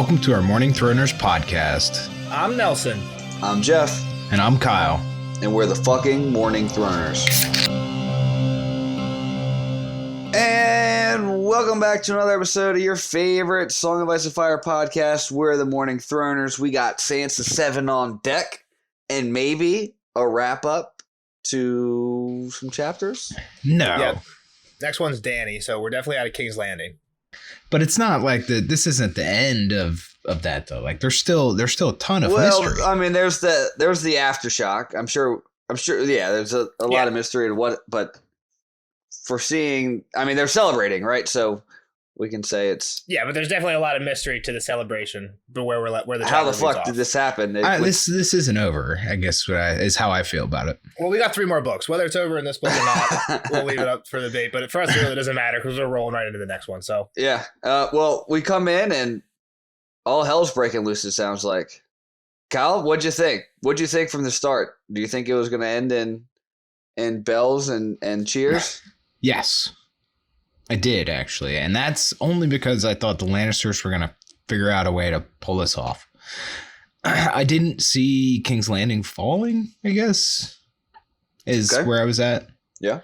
welcome to our Morning Throners podcast. I'm Nelson. I'm Jeff. And I'm Kyle. And we're the fucking Morning Throners. And welcome back to another episode of your favorite Song of Ice and Fire podcast. We're the Morning Throners. We got Sansa 7 on deck and maybe a wrap up to some chapters. No. Yep. Next one's Dany, so we're definitely out of King's Landing. But it's not like this isn't the end of that though. Like there's still a ton of mystery. I mean, there's the aftershock. I'm sure. Yeah, there's a lot of mystery to what, but foreseeing. I mean, they're celebrating, right? So we can say it's but there's definitely a lot of mystery to the celebration. But where the how the fuck did this happen? This isn't over. I guess is how I feel about it. Well, we got 3 more books. Whether it's over in this book or not, we'll leave it up for debate. But for us, it really doesn't matter because we're rolling right into the next one. So yeah. Well, we come in and all hell's breaking loose. It sounds like. Kyle, what'd you think? What'd you think from the start? Do you think it was going to end in bells and cheers? Yes. I did, actually. And that's only because I thought the Lannisters were going to figure out a way to pull this off. I didn't see King's Landing falling, I guess, is where I was at. Yeah.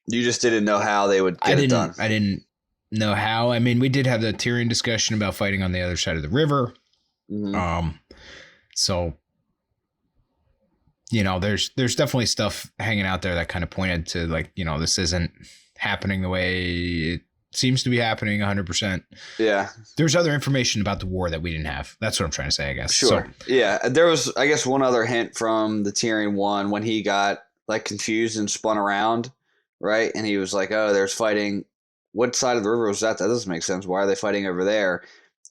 You just didn't know how they would get it done. I didn't know how. I mean, we did have the Tyrion discussion about fighting on the other side of the river. Mm-hmm. So, you know, there's definitely stuff hanging out there that kind of pointed to, like, you know, this isn't happening the way it seems to be happening 100%. Yeah. There's other information about the war that we didn't have. That's what I'm trying to say, I guess. Sure. So, yeah. There was, I guess, one other hint from the Tyrion one when he got like confused and spun around, right? And he was like, oh, there's fighting. What side of the river was that? That doesn't make sense. Why are they fighting over there?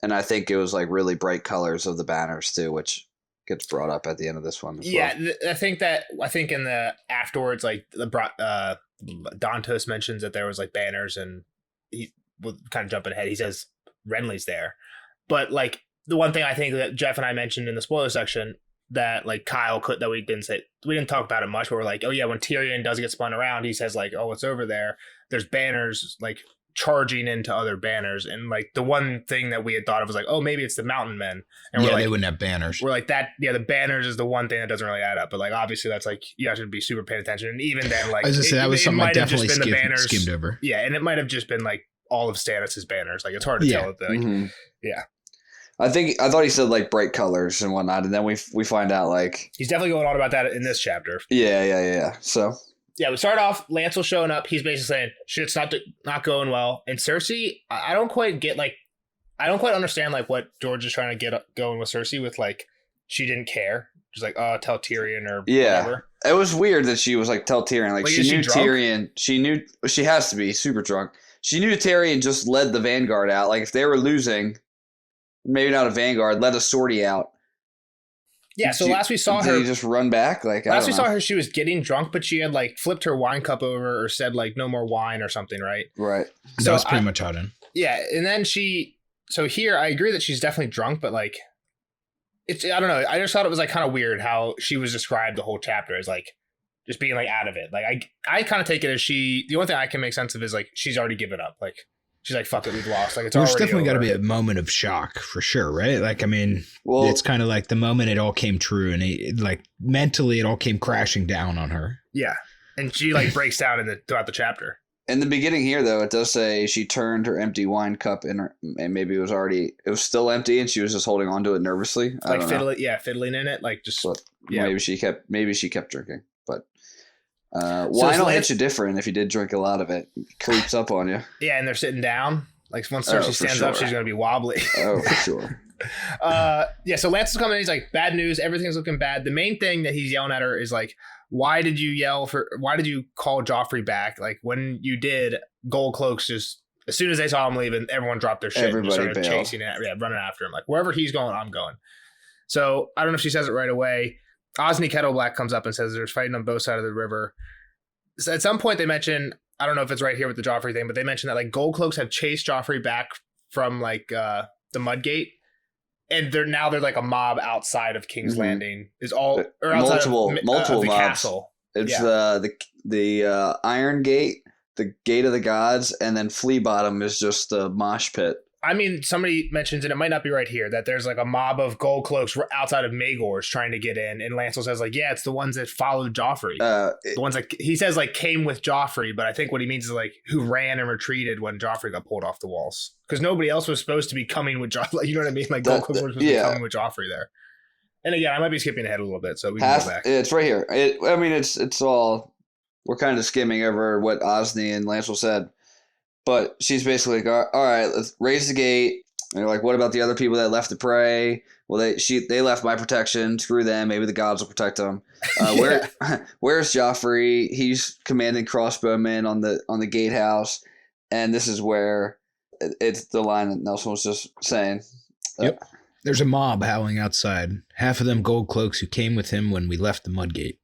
And I think it was like really bright colors of the banners too, which gets brought up at the end of this one. Yeah. Well. I think in the afterwards, like Dantos mentions that there was like banners, and he will kind of jumping ahead. He says Renly's there, but like the one thing I think that Jeff and I mentioned in the spoiler section that like Kyle that we didn't talk about it much, but we're like, oh yeah, when Tyrion does get spun around, he says like, oh, it's over there. There's banners like charging into other banners, and like the one thing that we had thought of was like, oh, maybe it's the Mountain Men, and they wouldn't have banners. We're like that. Yeah, the banners is the one thing that doesn't really add up, but like obviously that's like you have to be super paying attention, and even then, like I was gonna say that was something I definitely skimmed over. Yeah, and it might have just been like all of Stannis' banners. Like it's hard to tell. Like, mm-hmm. Yeah. I thought he said like bright colors and whatnot, and then we find out like he's definitely going on about that in this chapter. Yeah. So yeah, we start off Lancel showing up. He's basically saying shit's not going well, and Cersei, I don't quite understand like what George is trying to get going with Cersei with like she didn't care, just like tell Tyrion or whatever. It was weird that she was like tell Tyrion like she knew Tyrion. She knew she has to be super drunk. She knew Tyrion just led the vanguard out. Like if they were losing. Maybe not a vanguard. Let a sortie out. Yeah. So last we saw her, did he just run back. Like last we saw her, she was getting drunk, but she had like flipped her wine cup over or said like no more wine or something, right? Right. So that was pretty much out in. Yeah, and then so here I agree that she's definitely drunk, but like I don't know. I just thought it was like kind of weird how she was described the whole chapter as like just being like out of it. Like I kind of take it as the only thing I can make sense of is like she's already given up. Like. She's like, fuck it, we've lost. Like, There's definitely got to be a moment of shock for sure, right? Like, I mean, it's kind of like the moment it all came true, and like mentally it all came crashing down on her. Yeah, and she like breaks down throughout the chapter. In the beginning here, though, it does say she turned her empty wine cup in her, and maybe it was still empty, and she was just holding onto it nervously. Like fiddling in it, like just maybe she kept drinking, but. Wine will hit you different if you did drink a lot of it. It creeps up on you. Yeah, and they're sitting down. Like once Cersei stands up, she's going to be wobbly. Oh, for sure. So Lance is coming in. He's like, bad news. Everything's looking bad. The main thing that he's yelling at her is like, why did you call Joffrey back? Like when you did, Gold Cloaks just, as soon as they saw him leaving, everyone dropped their shit and started chasing it. Yeah, running after him. Like wherever he's going, I'm going. So I don't know if she says it right away. Osney Kettleblack comes up and says there's fighting on both sides of the river. So at some point they mention, I don't know if it's right here with the Joffrey thing, but they mention that like Gold Cloaks have chased Joffrey back from like the Mudgate, and they're like a mob outside of King's Landing. Is all or outside multiple the mobs. Castle. It's the Iron Gate, the Gate of the Gods, and then Flea Bottom is just the mosh pit I mean, somebody mentions, and it might not be right here, that there's like a mob of gold cloaks outside of Magor's trying to get in, and Lancel says like, yeah, it's the ones that followed Joffrey. The ones that he says like came with Joffrey, but I think what he means is like who ran and retreated when Joffrey got pulled off the walls, because nobody else was supposed to be coming with Joffrey. Like, you know what I mean? Like gold cloaks were supposed to be coming with Joffrey there. And again, I might be skipping ahead a little bit, so we can go back. It's right here. I mean, it's all, we're kind of skimming over what Osney and Lancel said, but she's basically like, all right, let's raise the gate. And they're like, what about the other people that left to pray? Well, they left my protection. Screw them. Maybe the gods will protect them. Where's Joffrey? He's commanding crossbowmen on the gatehouse, and this is where it's the line that Nelson was just saying. Yep. There's a mob howling outside. Half of them gold cloaks who came with him when we left the Mudgate.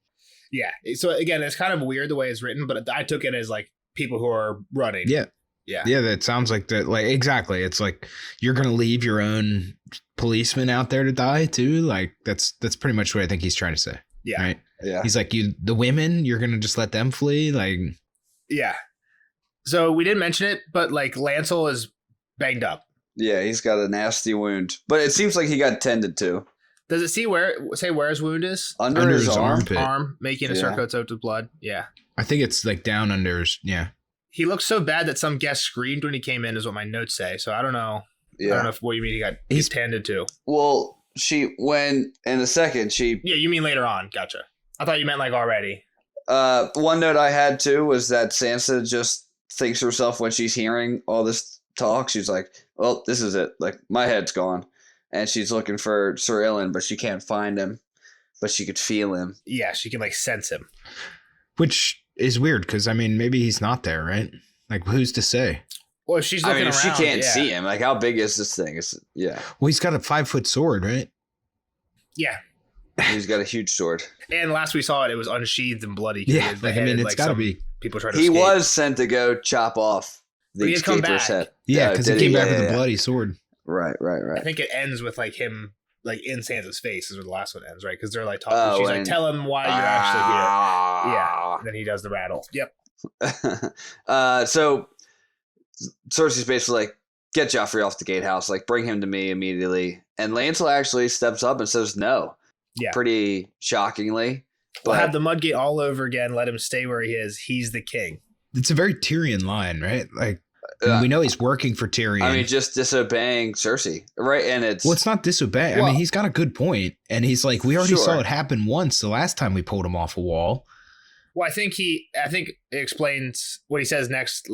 Yeah. So again, it's kind of weird the way it's written, but I took it as like people who are running. Yeah. Yeah. Yeah, that sounds like that. Like, exactly. It's like you're going to leave your own policeman out there to die too. Like that's pretty much what I think he's trying to say. Yeah. Right. Yeah. He's like, the women, you're going to just let them flee. Like, yeah. So we didn't mention it, but like Lancel is banged up. Yeah, he's got a nasty wound, but it seems like he got tended to. Does it say where his wound is? Under his armpit. Arm, making a circlet soaked with blood. Yeah. I think it's like down under his, yeah. He looked so bad that some guest screamed when he came in, is what my notes say. So I don't know. Yeah. I don't know what you mean he's tended to. Well, in a second, Yeah, you mean later on. Gotcha. I thought you meant like already. One note I had too was that Sansa just thinks to herself when she's hearing all this talk, she's like, well, this is it. Like, my head's gone. And she's looking for Sir Ilyn, but she can't find him. But she could feel him. Yeah, she can like sense him. Which is weird because, I mean, maybe he's not there, right? Like, who's to say? Well, if she's looking around, if she can't see him, like, how big is this thing? Yeah. Well, he's got a 5-foot sword, right? Yeah. He's got a huge sword. And last we saw it was unsheathed and bloody. Yeah, I mean, it's got to be. People try to He escape. was sent to go chop off the escaper's head. Yeah, because he came back with a bloody sword. Right. I think it ends with like him like in Sansa's face is where the last one ends, right? Because they're like talking. She's like, tell him why you're actually here. Yeah. And then he does the rattle. Yep. So Cersei's basically like, get Joffrey off the gatehouse. Like, bring him to me immediately. And Lancel actually steps up and says no. Yeah. Pretty shockingly. We'll have the Mudgate all over again. Let him stay where he is. He's the king. It's a very Tyrion line, right? Like, we know he's working for Tyrion. I mean, just disobeying Cersei, right? And it's not disobeying. I mean, he's got a good point, and he's like, we already saw it happen once the last time we pulled him off a wall. Well, I think it explains what he says next.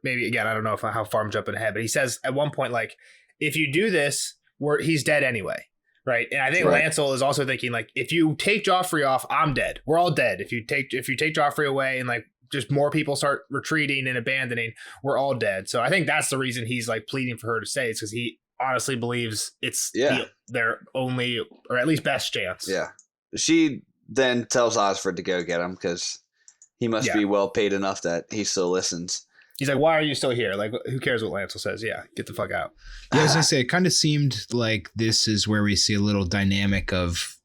Maybe again, I don't know how far I'm jumping ahead, but he says at one point, like, if you do this, he's dead anyway, right? And I think Lancel is also thinking like, if you take Joffrey off, I'm dead. We're all dead. If you take Joffrey away and like just more people start retreating and abandoning, we're all dead. So I think that's the reason he's like pleading for her to stay. It's because he honestly believes it's their only or at least best chance. Yeah. She then tells Osford to go get him because he must be well paid enough that he still listens. He's like, why are you still here? Like, who cares what Lancel says? Yeah, get the fuck out. Yeah, as I say, it kind of seemed like this is where we see a little dynamic of,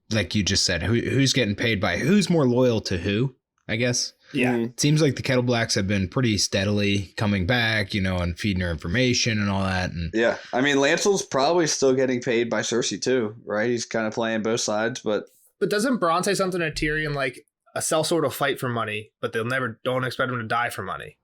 like you just said, who's getting paid by who's more loyal to who, I guess. Yeah. It seems like the Kettle Blacks have been pretty steadily coming back, and feeding her information and all that. And yeah. I mean, Lancel's probably still getting paid by Cersei too, right? He's kind of playing both sides, but doesn't Bronn say something to Tyrion like a sellsword will fight for money, but don't expect him to die for money?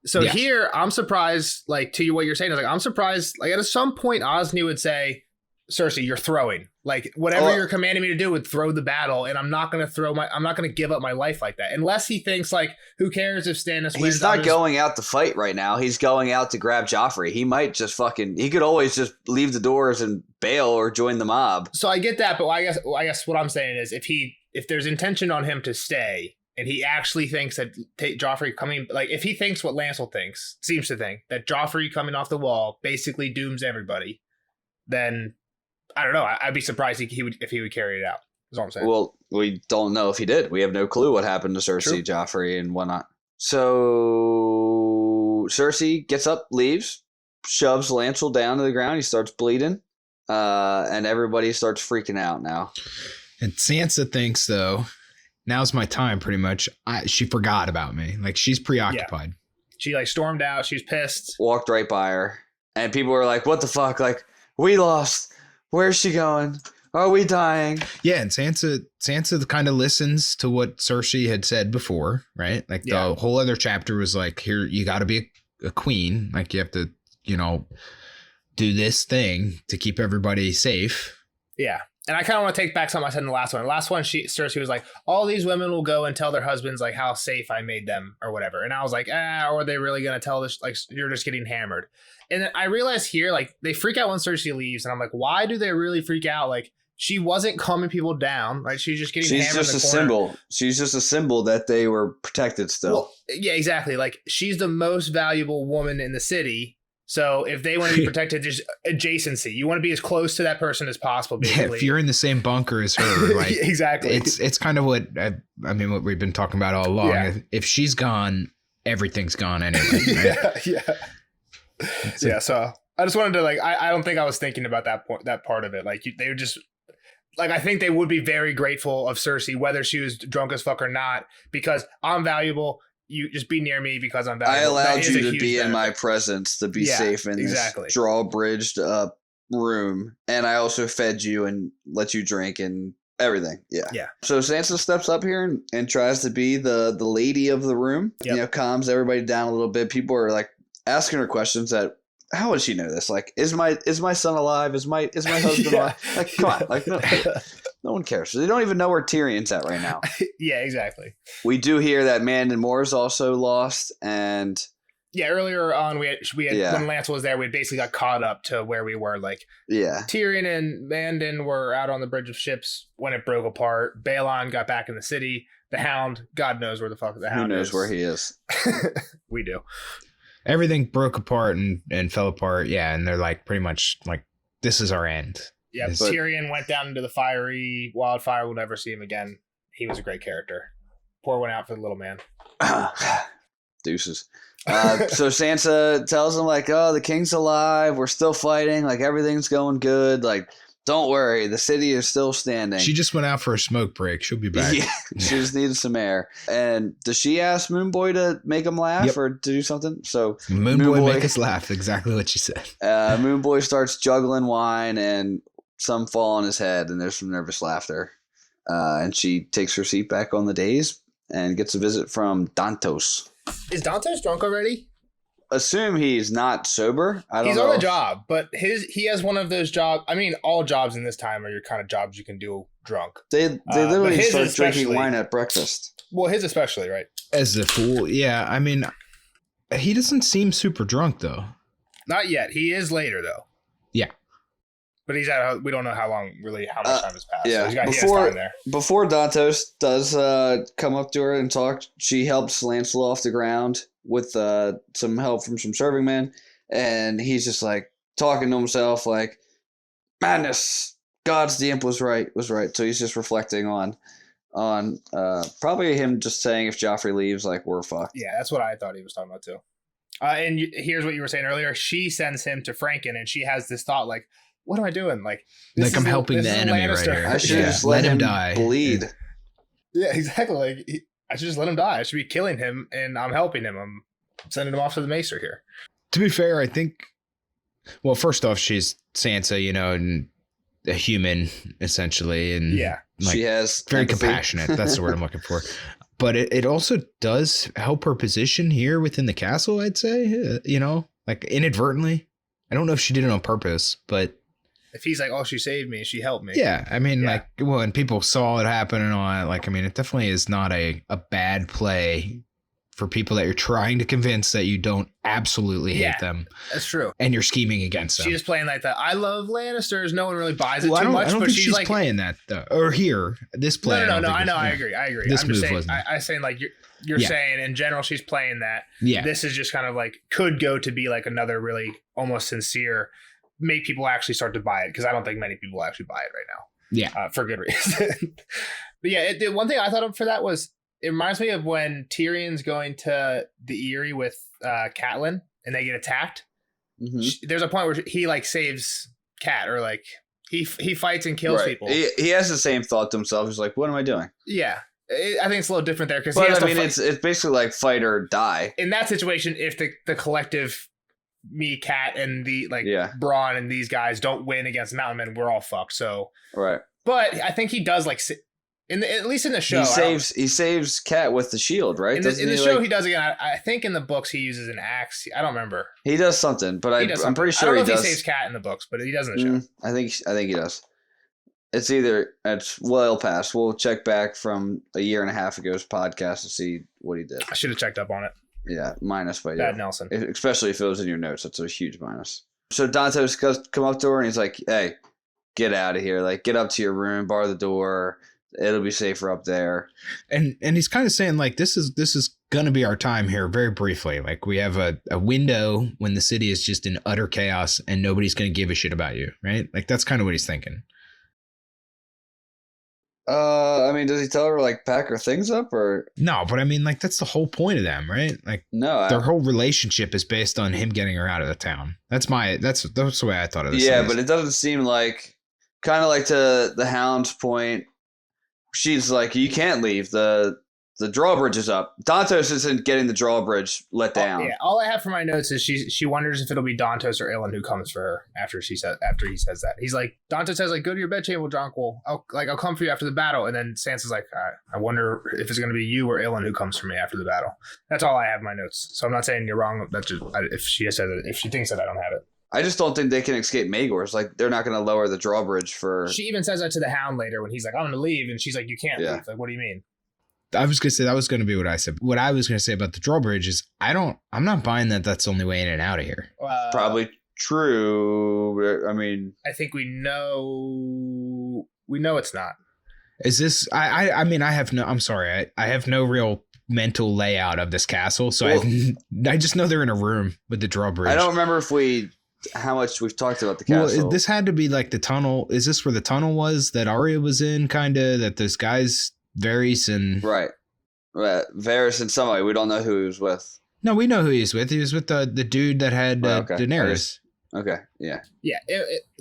So here, I'm surprised, like, to you, what you're saying is like, I'm surprised, like, at some point, Osney would say, Cersei, you're throwing. Like, whatever you're commanding me to do would throw the battle, and I'm not going to give up my life like that. Unless he thinks, like, who cares if Stannis wins? He's not going out to fight right now. He's going out to grab Joffrey. He might just he could always just leave the doors and bail or join the mob. So I get that, but I guess what I'm saying is if there's intention on him to stay, and he actually thinks that Joffrey coming, like, if he thinks what Lancel seems to think, that Joffrey coming off the wall basically dooms everybody, then I don't know. I'd be surprised if he would carry it out. Is all I'm saying. Well, we don't know if he did. We have no clue what happened to Cersei, Joffrey, and whatnot. So Cersei gets up, leaves, shoves Lancel down to the ground. He starts bleeding, and everybody starts freaking out now. And Sansa thinks, though, now's my time, pretty much. She forgot about me. Like, she's preoccupied. Yeah. She, like, stormed out. She's pissed. Walked right by her. And people were like, what the fuck? Like, we lost. Where's she going? Are we dying? Yeah, and Sansa kind of listens to what Cersei had said before, right? Like the whole other chapter was like, here, you got to be a queen. Like you have to, do this thing to keep everybody safe. Yeah. And I kind of want to take back something I said in the last one. The last one, Cersei was like, all these women will go and tell their husbands like how safe I made them or whatever. And I was like, or are they really going to tell this? Like, you're just getting hammered. And then I realized here, like, they freak out when Cersei leaves. And I'm like, why do they really freak out? Like, she wasn't calming people down, right? She's just getting hammered. She's just a symbol. She's just a symbol that they were protected still. Well, yeah, exactly. Like, she's the most valuable woman in the city. So if they want to be protected, just adjacency. You want to be as close to that person as possible, basically. Yeah, if you're in the same bunker as her, like exactly. It's kind of what what we've been talking about all along. Yeah. If she's gone, everything's gone anyway. Right? Yeah. So I just wanted to I don't think I was thinking about that part of it. Like they were just I think they would be very grateful of Cersei, whether she was drunk as fuck or not, because I'm valuable. You just be near me because I'm valuable. I allowed you to be in my presence to be safe in this drawbridged up room. And I also fed you and let you drink and everything. Yeah. So Sansa steps up here and tries to be the lady of the room. Yep. Calms everybody down a little bit. People are like asking her questions that, how would she know this? Like, is my son alive? Is my husband alive? Like, come on. Like, no one cares. They don't even know where Tyrion's at right now. Yeah, exactly. We do hear that Mandon Moore's also lost, and earlier on we had when Lance was there, we basically got caught up to where we were. Like, Tyrion and Mandon were out on the bridge of ships when it broke apart. Balon got back in the city. The Hound, God knows where the fuck the Hound is. Who knows where he is? We do. Everything broke apart and fell apart. Yeah, and they're like pretty much like, this is our end. Yeah, Tyrion went down into the fiery wildfire. We'll never see him again. He was a great character. Pour one out for the little man. Deuces. So Sansa tells him like, oh, the king's alive. We're still fighting. Like everything's going good. Like, don't worry. The city is still standing. She just went out for a smoke break. She'll be back. Yeah, she just needed some air. And does she ask Moonboy to make him laugh or to do something? So Moonboy make us laugh. Exactly what she said. Moonboy starts juggling wine and some fall on his head and there's some nervous laughter. And she takes her seat back on the dais and gets a visit from Dantos. Is Dantos drunk already? Assume he's not sober. I don't know. He's on the job, but he has one of those jobs. I mean, all jobs in this time are your kind of jobs you can do drunk. They literally start drinking wine at breakfast. Well, his especially, right? As a fool, yeah. I mean, he doesn't seem super drunk though. Not yet. He is later though. Yeah. But he's at. We don't know how much time has passed. Yeah. So he has time there. Before Dantos does come up to her and talk, she helps Lancelot off the ground with some help from some serving men, and he's just like talking to himself like, madness, God's the imp was right. So he's just reflecting on probably him just saying if Joffrey leaves, like, we're fucked. Yeah, that's what I thought he was talking about too. And here's what you were saying earlier. She sends him to Franken, and she has this thought like, what am I doing? Like I'm helping the enemy right here. I should just let him die. Bleed. Yeah, exactly. Like, I should just let him die. I should be killing him, and I'm helping him. I'm sending him off to the Maester here. To be fair, I think, well, first off, she's Sansa, and a human, essentially. And she has very compassionate. That's the word I'm looking for. But it also does help her position here within the castle, I'd say, like inadvertently. I don't know if she did it on purpose, but if he's like, oh, she saved me, she helped me. Yeah. I mean, when people saw it happen and all that, like, I mean, it definitely is not a bad play for people that you're trying to convince that you don't absolutely hate them. That's true. And you're scheming against them. She's playing like that. I love Lannisters. No one really buys it too much. I don't but think she's like playing that though. Or here, this play. No. I know. I agree. This I'm just move saying. wasn't. I'm saying like you're saying in general she's playing that. Yeah. This is just kind of like could go to be like another really almost sincere, make people actually start to buy it, because I don't think many people actually buy it right now. Yeah. For good reason. But yeah, the one thing I thought of for that was it reminds me of when Tyrion's going to the Eyrie with Catelyn and they get attacked. Mm-hmm. There's a point where he like saves Cat, or like he fights and kills people. He has the same thought to himself. He's like, what am I doing? Yeah. I think it's a little different there because I mean, it's basically like fight or die. In that situation, if the collective me, Cat, and the Yeah. Braun and these guys don't win against Mountain Men, we're all fucked. So, Right. but I think he does at least in the show. He saves Cat with the shield, right? In the show, he does again. I think in the books he uses an axe. I don't remember. He does something, but I'm pretty sure I don't know he if does. he saves Cat in the books, but he does in the show. I think he does. It's well past. We'll check back from a year and a half ago's podcast to see what he did. I should have checked up on it. Yeah, minus by Bad you. Nelson. Especially if it was in your notes. That's a huge minus. So Dantos goes come up to her and he's like, "Hey, get out of here! Like, get up to your room, bar the door. It'll be safer up there." And he's kind of saying like this is gonna be our time here very briefly. Like we have a window when the city is just in utter chaos and nobody's gonna give a shit about you, right? Like that's kind of what he's thinking. I mean, does he tell her like pack her things up or No, but I mean like that's the whole point of them, right? Like no? their whole relationship is based on him getting her out of the town. That's the way I thought of this. Yeah, but it doesn't seem like kind of like to the Hound's point. She's like, you can't leave. The drawbridge is up. Dantos isn't getting the drawbridge let down. Yeah, all I have for my notes is she wonders if it'll be Dantos or Aelin who comes for her after he says that. He's like, Dantos says like, go to your bedchamber, Jonquil. I'll come for you after the battle. And then Sansa's like, I wonder if it's gonna be you or Aelin who comes for me after the battle. That's all I have in my notes. So I'm not saying you're wrong. That's just if she said it, if she thinks that I don't have it. I just don't think they can escape Magor's. Like they're not going to lower the drawbridge for. She even says that to the Hound later when he's like, I'm going to leave, and she's like, you can't leave. Like, what do you mean? I was gonna say that was gonna be what I said. What I was gonna say about the drawbridge is I'm not buying that that's the only way in and out of here. Probably true. I mean, I think we know it's not. Is this? I mean, I'm sorry. I have no real mental layout of this castle, so I just know they're in a room with the drawbridge. I don't remember how much we've talked about the castle. Well, this had to be like the tunnel. Is this where the tunnel was that Arya was in? Kind of that those guys. Varys and right. Varys and somebody we don't know who he was with. No, we know who he was with. He was with the dude that had Daenerys. Okay, yeah.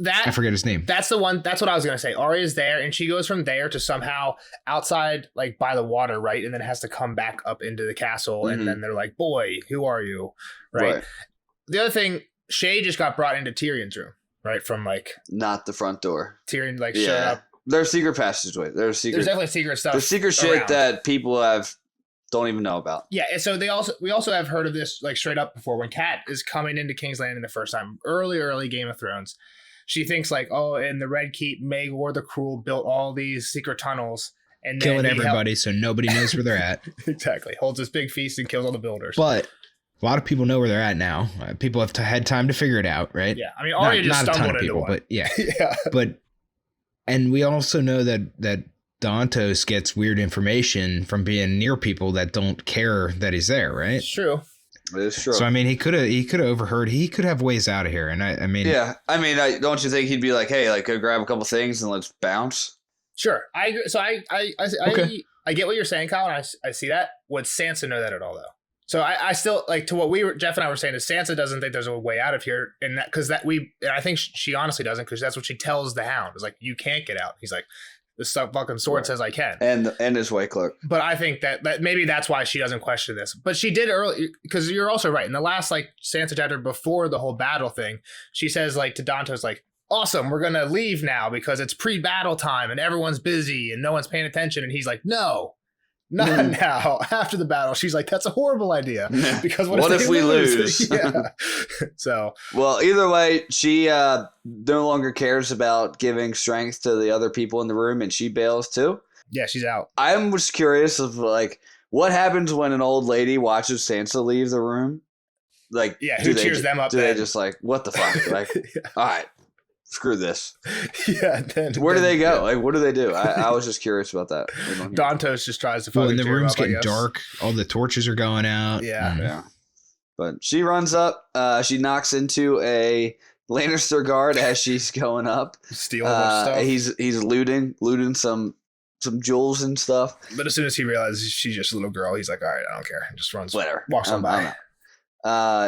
I forget his name. That's the one. That's what I was gonna say. Arya's there, and she goes from there to somehow outside, like by the water, right, and then has to come back up into the castle, and then they're like, "Boy, who are you?" Right. The other thing, Shay just got brought into Tyrion's room, right, from like not the front door. Tyrion showed up. There's secret passageways. There's definitely secret stuff. There's secret shit that people don't even know about. Yeah, and so we also have heard of this like straight up before. When Kat is coming into King's Landing the first time, early Game of Thrones, she thinks like, oh, in the Red Keep, Maegor the Cruel built all these secret tunnels and killing everybody so nobody knows where they're at. Exactly, holds this big feast and kills all the builders. But a lot of people know where they're at now. People have had time to figure it out, right? Yeah, I mean, Arya just stumbled into people, but yeah, but. And we also know that Dantos gets weird information from being near people that don't care that he's there, right? It's true. It is true. So I mean, he could have overheard. He could have ways out of here, and I mean, yeah. I mean, don't you think he'd be like, hey, like go grab a couple things and let's bounce? Sure, I agree. So I get what you're saying, Kyle, and I see that. Would Sansa know that at all, though? So I still like to what Jeff and I were saying is Sansa doesn't think there's a way out of here, and that because I think she honestly doesn't, because that's what she tells the Hound is like, you can't get out. He's like, this fucking sword says I can, and his white cloak. But I think that maybe that's why she doesn't question this. But she did early, because you're also right. In the last like Sansa chapter before the whole battle thing, she says like to Dantos like, awesome, we're gonna leave now because it's pre-battle time and everyone's busy and no one's paying attention. And he's like, no. Not now. After the battle, she's like, "That's a horrible idea." Because what if we lose? Yeah. So, well, either way, she no longer cares about giving strength to the other people in the room, and she bails too. Yeah, she's out. I'm just curious of like what happens when an old lady watches Sansa leave the room. Like, yeah, who cheers them up? Do they just like, what the fuck? Like, all right. Screw this. Yeah. Where do they go? Yeah. Like, what do they do? I was just curious about that. Dantos just tries to fucking and the room's getting dark. All the torches are going out. Yeah. Yeah. But she runs up. She knocks into a Lannister guard as she's going up. Stealing a bunch of stuff. He's looting some jewels and stuff. But as soon as he realizes she's just a little girl, he's like, all right, I don't care. And just runs. Whatever. Walks on by.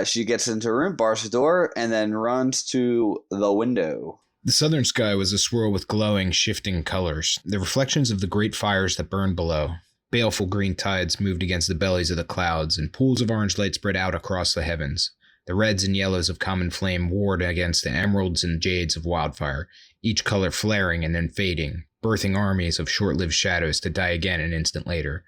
She gets into a room, bars the door, and then runs to the window. The southern sky was a swirl with glowing, shifting colors, the reflections of the great fires that burned below. Baleful green tides moved against the bellies of the clouds, and pools of orange light spread out across the heavens. The reds and yellows of common flame warred against the emeralds and jades of wildfire, each color flaring and then fading, birthing armies of short-lived shadows to die again an instant later.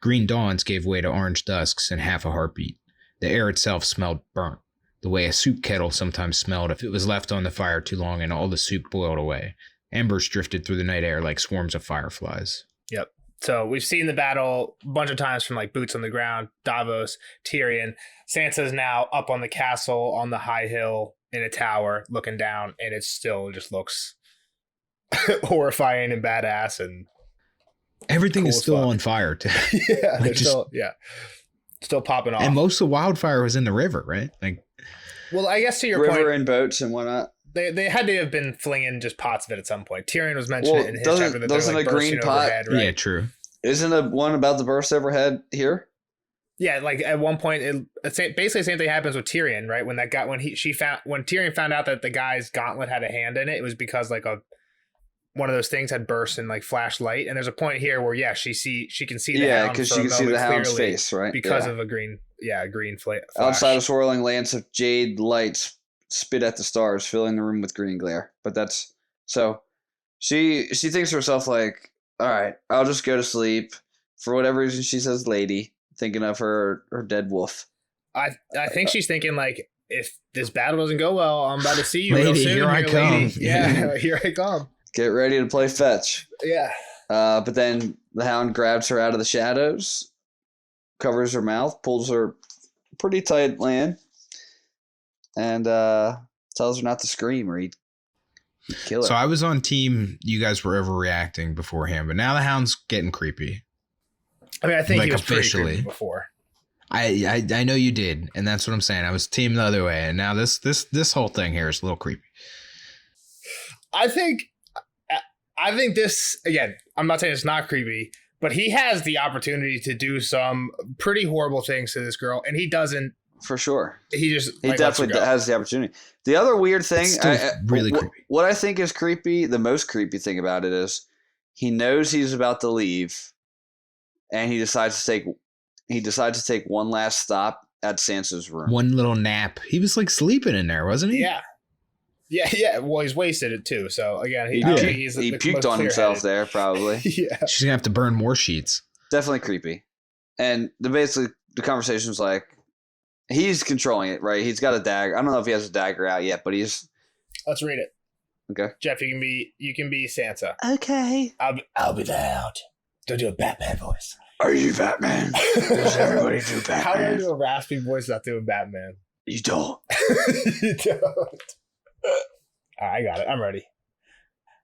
Green dawns gave way to orange dusks in half a heartbeat. The air itself smelled burnt, the way a soup kettle sometimes smelled if it was left on the fire too long and all the soup boiled away. Embers drifted through the night air like swarms of fireflies. Yep. So we've seen the battle a bunch of times from like boots on the ground, Davos, Tyrion. Sansa's now up on the castle on the high hill in a tower looking down, and it still just looks horrifying and badass, and Everything cool is as still fuck. on fire. yeah, Like they're just- still popping off. And most of the wildfire was in the river, right? Like, Well, I guess to your River point, and boats and whatnot. they had to have been flinging just pots of it at some point. Tyrion was mentioning Well, it in his doesn't- chapter that they're doesn't like a green bursting pot- overhead, right? yeah, true. Isn't the one about the burst overhead here? Yeah, like at one point, basically the same thing happens with Tyrion, right? When Tyrion found out that the guy's gauntlet had a hand in it, it was because like one of those things had burst and like flash light. And there's a point here where she can see the Yeah, hound because for she a can see the moment hound's clearly face, right? because Yeah. of a green flash. Outside a swirling lance of jade lights spit at the stars, filling the room with green glare. But that's so she thinks to herself like, all right, I'll just go to sleep. For whatever reason, she says lady, thinking of her dead wolf. I think she's thinking like, if this battle doesn't go well, I'm about to see you real Lady, soon. here I lady. come. Yeah, here I come. Get ready to play fetch. Yeah. But then the hound grabs her out of the shadows, covers her mouth, pulls her pretty tight land, and tells her not to scream or he'd kill her. So I was on team you guys were overreacting beforehand, but now the hound's getting creepy. I mean, I think Like, he was pretty officially. creepy before. I know you did, and that's what I'm saying. I was team the other way, and now this whole thing here is a little creepy. I think this, again, I'm not saying it's not creepy, but he has the opportunity to do some pretty horrible things to this girl, and he doesn't. For sure. He just He like, lets her definitely go. has the opportunity. The other weird thing, It's still really creepy. what I think is creepy, the most creepy thing about it is he knows he's about to leave, and he decides to take one last stop at Sansa's room. One little nap. He was like sleeping in there, wasn't he? Yeah. Well, he's wasted it too. So again, He, I don't pu- think he's he the puked most on himself clear-headed. there, probably. Yeah. She's gonna have to burn more sheets. Definitely creepy. And basically the conversation's like he's controlling it, right? He's got a dagger. I don't know if he has a dagger out yet, but he's Let's read it. okay. Jeff, you can be Sansa. Okay. I'll be the Hound. Don't do a Batman voice. Are you Batman? Does everybody do Batman? How do I do a raspy voice not doing Batman? You don't. You don't. All right, I got it. I'm ready.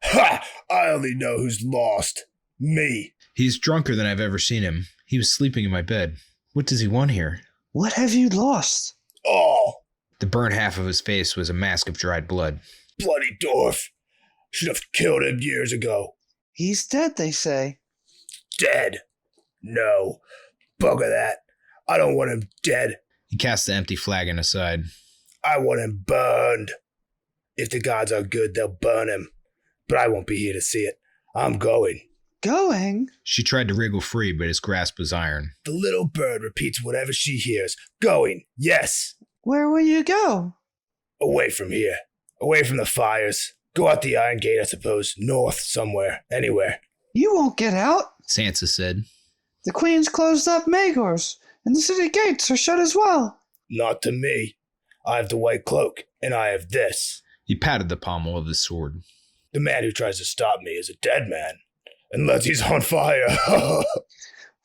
Ha! I only know who's lost. Me. He's drunker than I've ever seen him. He was sleeping in my bed. What does he want here? What have you lost? Oh, The burnt half of his face was a mask of dried blood. bloody dwarf. Should have killed him years ago. He's dead, they say. Dead. No. Bugger that. I don't want him dead. He cast the empty flagon aside. I want him burned. If the gods are good, they'll burn him. But I won't be here to see it. I'm going. Going? She tried to wriggle free, but his grasp was iron. The little bird repeats whatever she hears. Going. Yes. Where will you go? Away from here. Away from the fires. Go out the Iron Gate, I suppose. North, somewhere. Anywhere. You won't get out. Sansa said. The queen's closed up Magors, and the city gates are shut as well. Not to me. I have the white cloak, and I have this. He patted the pommel of his sword. The man who tries to stop me is a dead man. Unless he's on fire.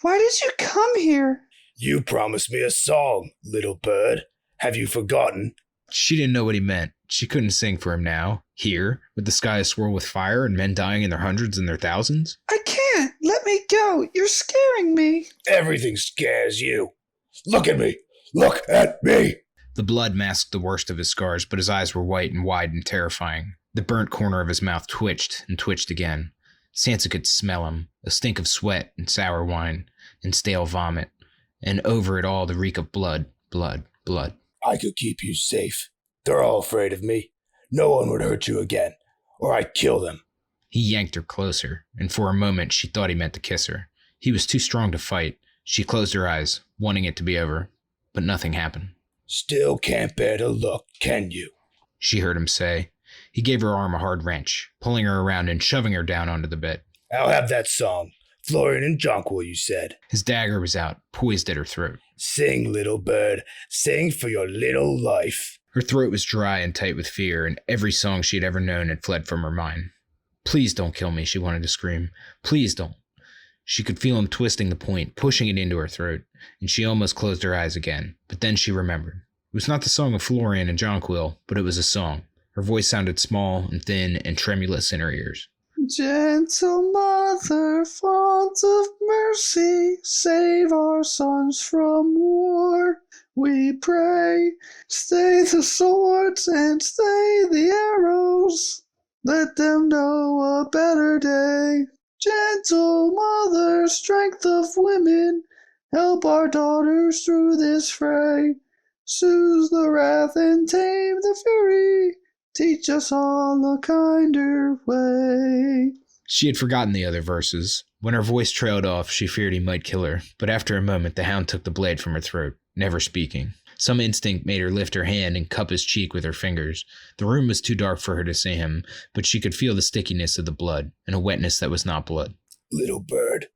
Why did you come here? You promised me a song, little bird. Have you forgotten? She didn't know what he meant. She couldn't sing for him now, here, with the sky aswirl with fire and men dying in their hundreds and their thousands. I can't. Let me go. You're scaring me. Everything scares you. Look at me. Look at me. The blood masked the worst of his scars, but his eyes were white and wide and terrifying. The burnt corner of his mouth twitched and twitched again. Sansa could smell him, a stink of sweat and sour wine and stale vomit, and over it all the reek of blood, blood, blood. I could keep you safe. They're all afraid of me. No one would hurt you again, or I'd kill them. He yanked her closer, and for a moment she thought he meant to kiss her. He was too strong to fight. She closed her eyes, wanting it to be over, but nothing happened. Still can't bear to look, can you? She heard him say. He gave her arm a hard wrench, pulling her around and shoving her down onto the bed. I'll have that song. Florian and Jonquil, you said. His dagger was out, poised at her throat. Sing, little bird. Sing for your little life. Her throat was dry and tight with fear, and every song she had ever known had fled from her mind. Please don't kill me, she wanted to scream. Please don't. She could feel him twisting the point, pushing it into her throat, and she almost closed her eyes again. But then she remembered. It was not the song of Florian and Jonquil, but it was a song. Her voice sounded small and thin and tremulous in her ears. Gentle mother, font of mercy, save our sons from war. We pray, stay the swords and stay the arrows. Let them know a better day. Gentle mother, strength of women, help our daughters through this fray. Soothe the wrath and tame the fury. Teach us all a kinder way. She had forgotten the other verses. When her voice trailed off, she feared he might kill her, but after a moment the hound took the blade from her throat, never speaking. Some instinct made her lift her hand and cup his cheek with her fingers. The room was too dark for her to see him, but she could feel the stickiness of the blood, and a wetness that was not blood. Little bird,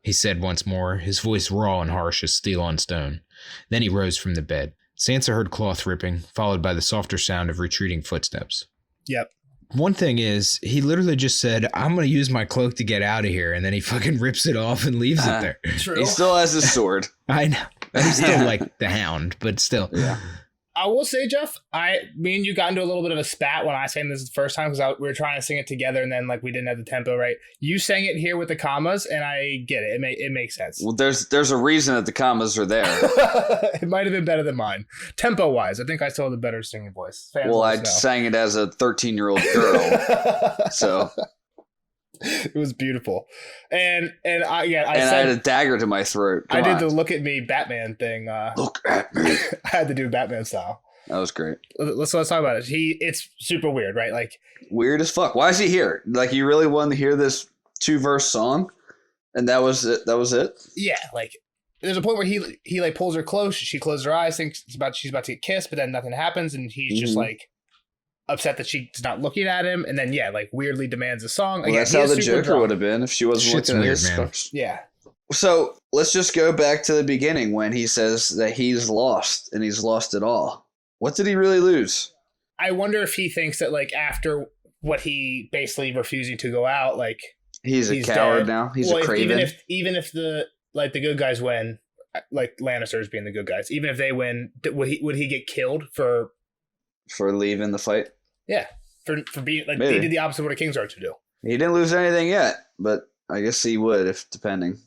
He said once more, his voice raw and harsh as steel on stone. Then he rose from the bed. Sansa heard cloth ripping, followed by the softer sound of retreating footsteps. Yep. One thing is, he literally just said, I'm going to use my cloak to get out of here, and then he fucking rips it off and leaves it there. True. He still has his sword. I know. He's still like the hound, but still. Yeah. I will say, Jeff, me and you got into a little bit of a spat when I sang this the first time because we were trying to sing it together and then like we didn't have the tempo right. You sang it here with the commas, and I get it. It makes sense. Well, there's a reason that the commas are there. It might have been better than mine. Tempo wise, I think I still have the better singing voice. Fans Well, let I us know. sang it as a 13-year-old girl, so it was beautiful. And I I had a dagger to my throat. I Come did on. the look at me Batman thing. Look at me. I had to do Batman style. That was great. Let's talk about it. It's super weird, right? Like Weird as fuck. Why is he here? Like, you really wanted to hear this 2-verse song, and that was it. That was it. yeah, like there's a point where he like pulls her close. She closes her eyes, thinks she's about to get kissed, but then nothing happens, and he's just like upset that she's not looking at him, and then like weirdly demands a song. Well, Again, that's he how is the super Joker drunk. would have been if she wasn't Shit's looking at weird, his man. scars. Yeah, So let's just go back to the beginning when he says that he's lost and he's lost it all. What did he really lose? I wonder if he thinks that like after what he basically refusing to go out, like He's a coward dead. now. He's Well, a craven. even if the like the good guys win, like Lannisters being the good guys, even if they win, would he get killed for leaving the fight. for being like Maybe. they did the opposite of what a King's are to do? He didn't lose anything yet, but I guess he would if depending.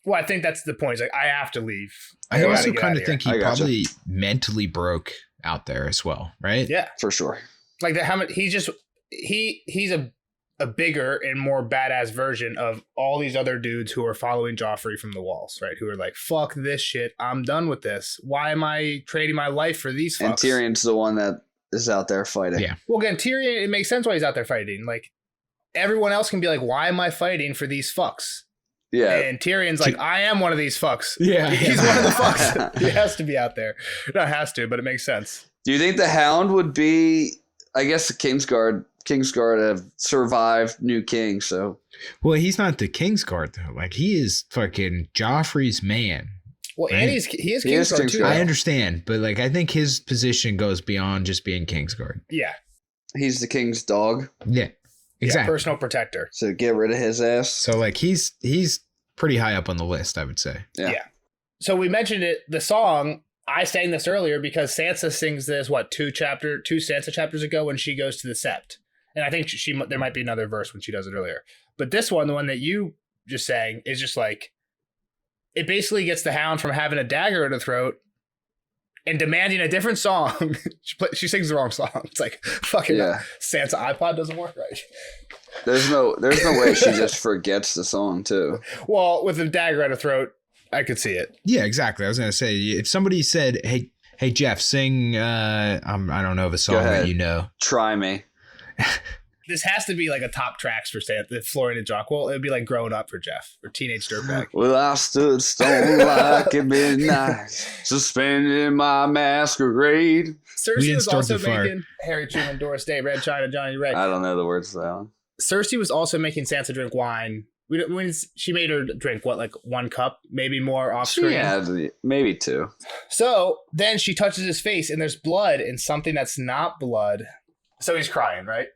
Well, I think that's the point. He's like, I have to leave. I gotta also get kind out of think he I gotcha. probably mentally broke out there as well, right? Yeah, For sure. like that. How much he's a bigger and more badass version of all these other dudes who are following Joffrey from the walls, right? Who are like, fuck this shit. I'm done with this. Why am I trading my life for these fucks? And Tyrion's the one that is out there fighting. Yeah. Well, again, Tyrion, it makes sense why he's out there fighting. Like, everyone else can be like, why am I fighting for these fucks? Yeah. And Tyrion's like, I am one of these fucks. Yeah. He's one of the fucks. He has to be out there. Not has to, but it makes sense. Do you think the Hound would be? I guess the Kingsguard have survived New King, so Well, he's not the Kingsguard, though. Like, he is fucking Joffrey's man. Well, Right. and he is He is Kingsguard too. Kingsguard. I understand, but, like, I think his position goes beyond just being Kingsguard. Yeah. he's the King's dog. Yeah, Yeah, exactly. personal protector. So get rid of his ass. So, like, he's pretty high up on the list, I would say. Yeah. Yeah. So we mentioned it, the song. I sang this earlier because Sansa sings this, two Sansa chapters ago when she goes to the Sept. And I think there might be another verse when she does it earlier. But this one, the one that you just sang, is just like, it basically gets the Hound from having a dagger in her throat and demanding a different song. She sings the wrong song. It's like, fucking Yeah. Sansa iPod doesn't work right. There's no way she just forgets the song too. Well, with a dagger at her throat, I could see it. Yeah, exactly. I was going to say, if somebody said, hey, Jeff, sing, I don't know of a Go song ahead. that you know. Try me. This has to be like a top tracks for Santa, Florian and Jock. Well, it would be like Growing Up for Jeff or Teenage Dirtbag. Well, I stood stone like at midnight, suspending my masquerade. Cersei didn't was start also the fire. making Harry Truman, Doris Day, Red China, Johnny Ray. I don't know the words to that one. Cersei was also making Sansa drink wine. She made her drink, what, like 1 cup, maybe more off screen? Yeah, maybe 2. So then she touches his face and there's blood and something that's not blood. So he's crying, right?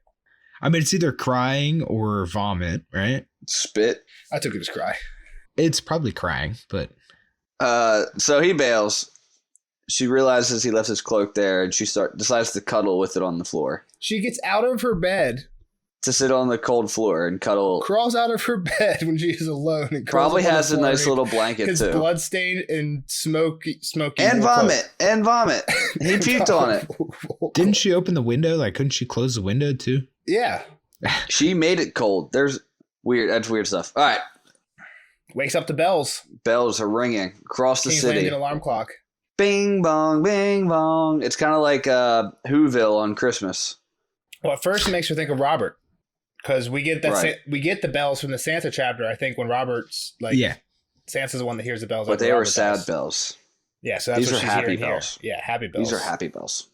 I mean, it's either crying or vomit, right? Spit. I took it as cry. It's probably crying, but So he bails. She realizes he left his cloak there, and she decides to cuddle with it on the floor. She gets out of her bed, To sit on the cold floor and cuddle. crawls out of her bed when she's alone. And Probably has a nice little blanket His too. bloodstained and smoky. And vomit. And vomit. He puked on it. didn't she open the window? Like, couldn't she close the window too? Yeah. She made it cold. That's weird stuff. All right. Wakes up to bells. Bells are ringing across the King's city. Landing alarm clock. Bing bong, bing bong. It's kind of like Whoville on Christmas. Well, at first it makes her think of Robert. Because we get that Right. we get the bells from the Sansa chapter, I think, when Robert's like Yeah. Sansa's the one that hears the bells. But like they were Robert sad does. bells. Yeah, so that's These what are she's happy hearing bells. here. Yeah, happy bells. These are happy bells.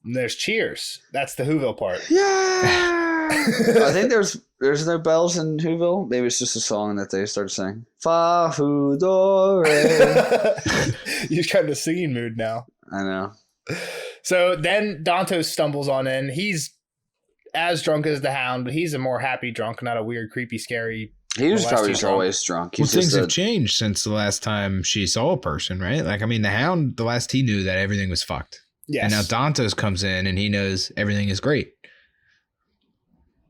And there's cheers. That's the Whoville part. Yeah. I think there's no bells in Whoville. Maybe it's just a song that they started singing. Fa hu do re. You're kind of a singing mood now. I know. So then Danto stumbles on in. He's as drunk as the Hound, but he's a more happy drunk, not a weird, creepy, scary. He was Molesting probably just drunk. always drunk. Well, He's things just have changed since the last time she saw a person, right? Like, I mean, the Hound, the last he knew that everything was fucked. Yes. And now Dantos comes in and he knows everything is great.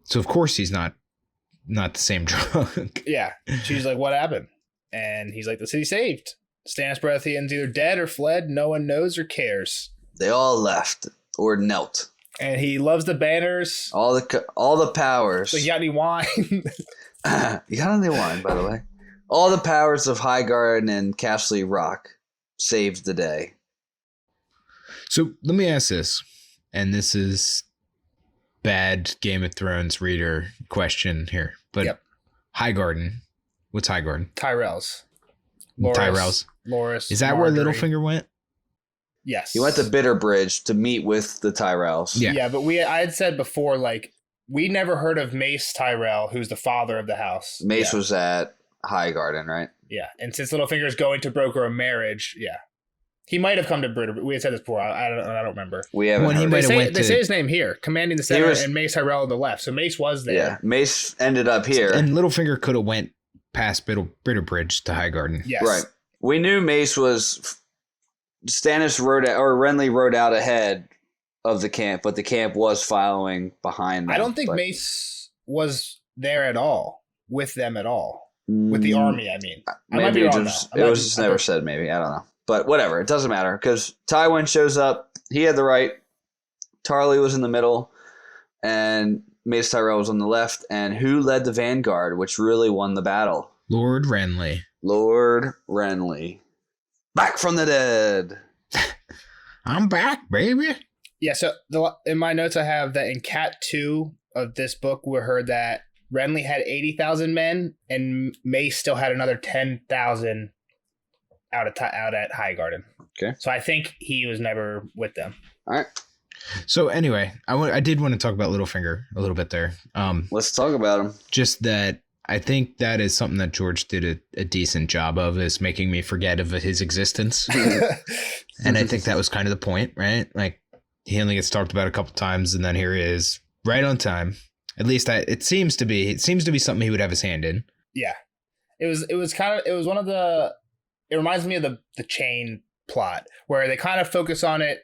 So, of course, he's not the same drunk. Yeah. She's like, what happened? And he's like, the city saved. Stannis Baratheon's either dead or fled. No one knows or cares. they all left or knelt. And he loves the banners. All the powers. So you got any wine? You got any wine, by the way? All the powers of Highgarden and Castle Rock saved the day. So, let me ask this. And this is bad Game of Thrones reader question here. But Yep. Highgarden. What's Highgarden? Tyrells. Tyrells. Loras. Is that Margaery. where Littlefinger went? Yes. He went to Bitterbridge to meet with the Tyrells. Yeah. Yeah, but I had said before, like, we never heard of Mace Tyrell, who's the father of the house. Mace yeah. was at Highgarden, right? Yeah, and since Littlefinger's going to broker a marriage, yeah. He might have come to Britta. We had said this before. I don't remember. We haven't When he heard might of have it. went They to- say his name here, commanding the center, was- and Mace Tyrell on the left. So Mace was there. Yeah, Mace ended up here. And Littlefinger could have went past Bitterbridge to Highgarden. Yes. Right. We knew Mace was... Stannis Renly rode out ahead of the camp, but the camp was following behind them. I don't think but- Mace was there at all, with them at all. With the army, I mean. I might Maybe be it wrong, just, though. it was just never said, maybe. I don't know. But whatever. It doesn't matter because Tywin shows up. He had the right. Tarly was in the middle. And Mace Tyrell was on the left. And who led the vanguard, which really won the battle? Lord Renly. Lord Renly. Back from the dead. I'm back, baby. Yeah, so in my notes I have that in Cat 2 of this book, we heard that Renly had 80,000 men, and Mace still had another 10,000 out at Highgarden. Okay. So I think he was never with them. All right. So anyway, I did want to talk about Littlefinger a little bit there. Let's talk about him. Just that I think that is something that George did a decent job of, is making me forget of his existence. And I think that was kind of the point, right? Like, he only gets talked about a couple times, and then here he is, right on time. At least it seems to be something he would have his hand in. Yeah. It was one of the, it reminds me of the chain plot where they kind of focus on it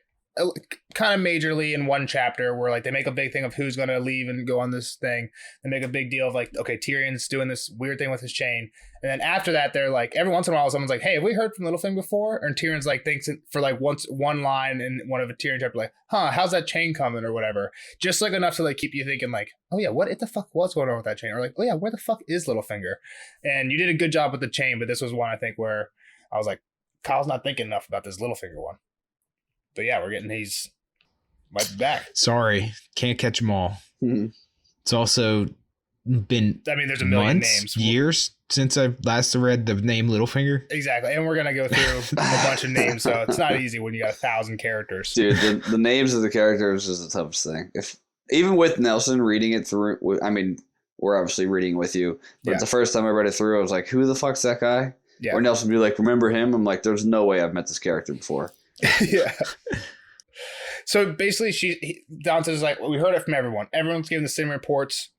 kind of majorly in one chapter where like they make a big thing of who's going to leave and go on this thing. They make a big deal of like, okay, Tyrion's doing this weird thing with his chain. And then after that, they're like, every once in a while, someone's like, hey, have we heard from Littlefinger before? And Tyrion's like, thinks for like one line in one of a Tyrion chapter, like, how's that chain coming or whatever? Just like enough to like keep you thinking like, oh yeah, what the fuck was going on with that chain? Or like, oh yeah, where the fuck is Littlefinger? And you did a good job with the chain, but this was one I think where I was like, Kyle's not thinking enough about this Littlefinger one. But yeah, we're getting he's might be back. Sorry, can't catch them all. Mhm. It's also been there's a million months, names. years since I've last read the name Littlefinger. Exactly. And we're going to go through a bunch of names. So it's not easy when you got 1,000 characters. Dude, the names of the characters is the toughest thing. Even with Nelson reading it through, I mean, we're obviously reading with you, but the first time I read it through, I was like, who the fuck's that guy? Yeah. Or Nelson would be like, remember him? I'm like, there's no way I've met this character before. Yeah. So basically, Dante's like, well, we heard it from everyone. Everyone's giving the same reports.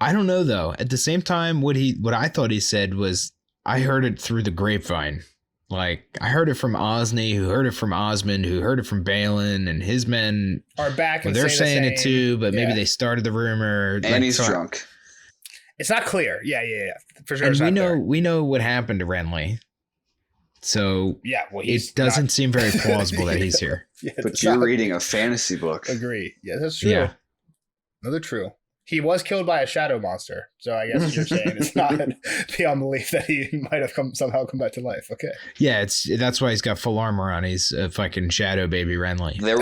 I don't know though. At the same time, what I thought he said was, I heard it through the grapevine. Like, I heard it from Osney, who heard it from Osmond, who heard it from Balin, and his men are back. Well, they're saying it too, but maybe they started the rumor. And he's drunk. It's not clear. Yeah, for sure. And we know what happened to Renly. So yeah, well, it doesn't seem very plausible that he's here. Yeah, but you're reading a fantasy book. Agree. Yeah, that's true. Yeah. Another true. He was killed by a shadow monster. So I guess you're saying it's not beyond belief that he might have somehow come back to life. Okay. Yeah, that's why he's got full armor on. He's a fucking shadow baby Renly. There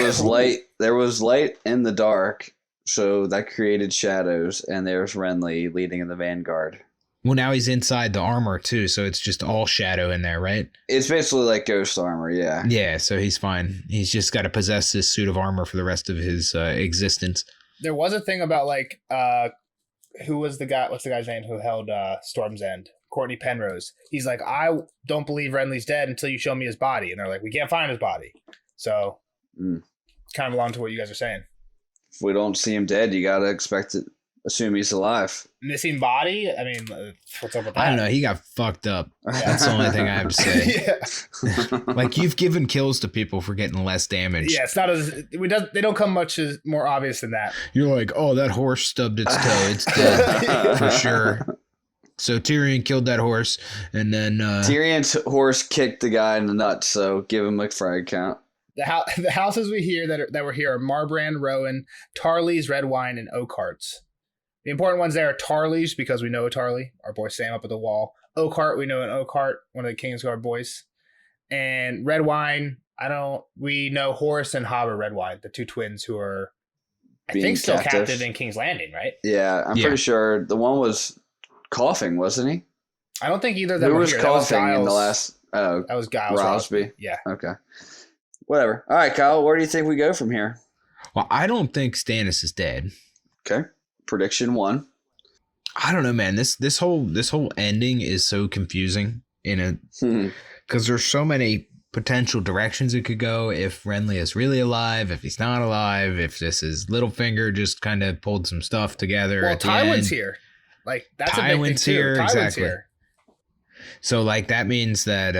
was light in the dark, so that created shadows, and there's Renly leading in the vanguard. Well, now he's inside the armor too, so it's just all shadow in there, right? It's basically like ghost armor, yeah. Yeah, so he's fine. He's just got to possess this suit of armor for the rest of his existence. There was a thing about like, who was the guy? What's the guy's name who held Storm's End? Courtney Penrose. He's like, I don't believe Renly's dead until you show me his body, and they're like, we can't find his body. So, kind of along to what you guys are saying. If we don't see him dead, you gotta assume he's alive. Missing body? I mean, what's up with that? I don't know. He got fucked up. That's the only thing I have to say. Yeah. Like, you've given kills to people for getting less damage. Yeah, it's not as they don't come much as more obvious than that. You're like, oh, that horse stubbed its toe. It's dead for sure. So Tyrion killed that horse, and then Tyrion's horse kicked the guy in the nuts. So give him a frag count. The houses we hear that were here are Marbrand, Rowan, Tarley's, Red Wine, and Oakhart's. The important ones there are Tarley's, because we know Tarley, our boy Sam up at the wall. Oakhart, we know an Oakhart, one of the Kingsguard boys. And Red Wine, we know Horace and Hobber Red Wine, the two twins who are, I think, still captive in King's Landing, right? Yeah, I'm pretty sure the one was coughing, wasn't he? I don't think either of them Who were was here. coughing in the last? Oh, that was Giles Rosby. Yeah. Okay. Whatever. All right, Kyle, where do you think we go from here? Well, I don't think Stannis is dead. Okay. Prediction 1. I don't know, man. This whole ending is so confusing because there's so many potential directions it could go. If Renly is really alive, if he's not alive, if this is Littlefinger just kind of pulled some stuff together. Well, at the Tywin's end. here. Like, that's Tywin's a big thing too. here, Tywin's exactly. here. So like that means that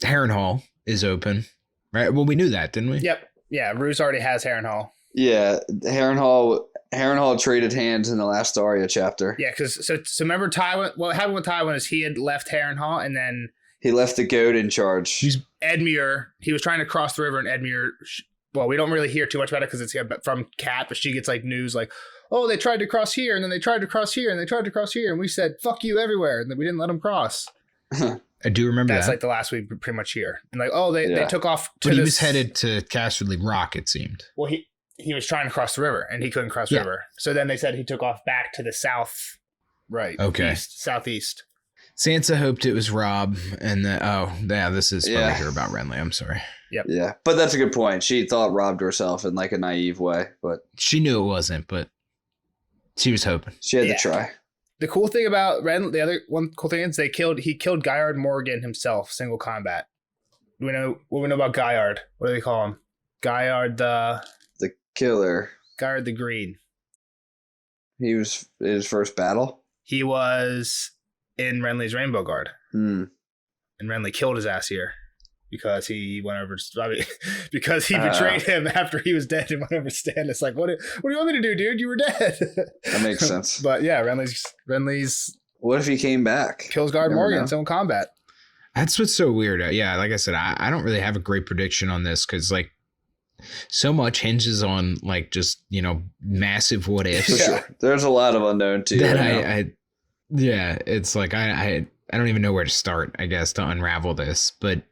Harrenhal is open, right? Well, we knew that, didn't we? Yep. Yeah, Roose already has Harrenhal. Yeah, Harrenhal traded hands in the last Arya chapter. Yeah, because so remember Tywin. What happened with Tywin is he had left Harrenhal, and then he left the goat in charge. Edmure. He was trying to cross the river, and Edmure. Well, we don't really hear too much about it because it's from Kat, but she gets like news like, oh, they tried to cross here, and then they tried to cross here, and they tried to cross here, and we said fuck you everywhere, and then we didn't let them cross. I do remember That's that. like the last week, pretty much here, and like, oh, they took off. But he was headed to Casterly Rock, it seemed. Well, he was trying to cross the river, and he couldn't cross the river. So then they said he took off back to the south, right? Okay, southeast. Sansa hoped it was Robb, and this is probably here about Renly. I'm sorry. Yep. Yeah, but that's a good point. She thought robbed herself in like a naive way, but she knew it wasn't, but she was hoping. She had to try. The cool thing about Ren, the other one cool thing is he killed Guyard Morgan himself, single combat. What we know about Guyard? What do they call him? Guyard the killer. Guyard the Green. He was in his first battle. He was in Renly's Rainbow Guard. And Renly killed his ass here because he went over. Because he betrayed him after he was dead and went over to Stannis. Like, what do you want me to do, dude? You were dead. That makes sense. But yeah, Renly's. What if he came back? Kills Guard Morgan in his own combat. That's what's so weird. Yeah, like I said, I don't really have a great prediction on this because like so much hinges on like just massive what ifs. For sure. There's a lot of unknown too. That it's like I don't even know where to start, I guess, to unravel this. But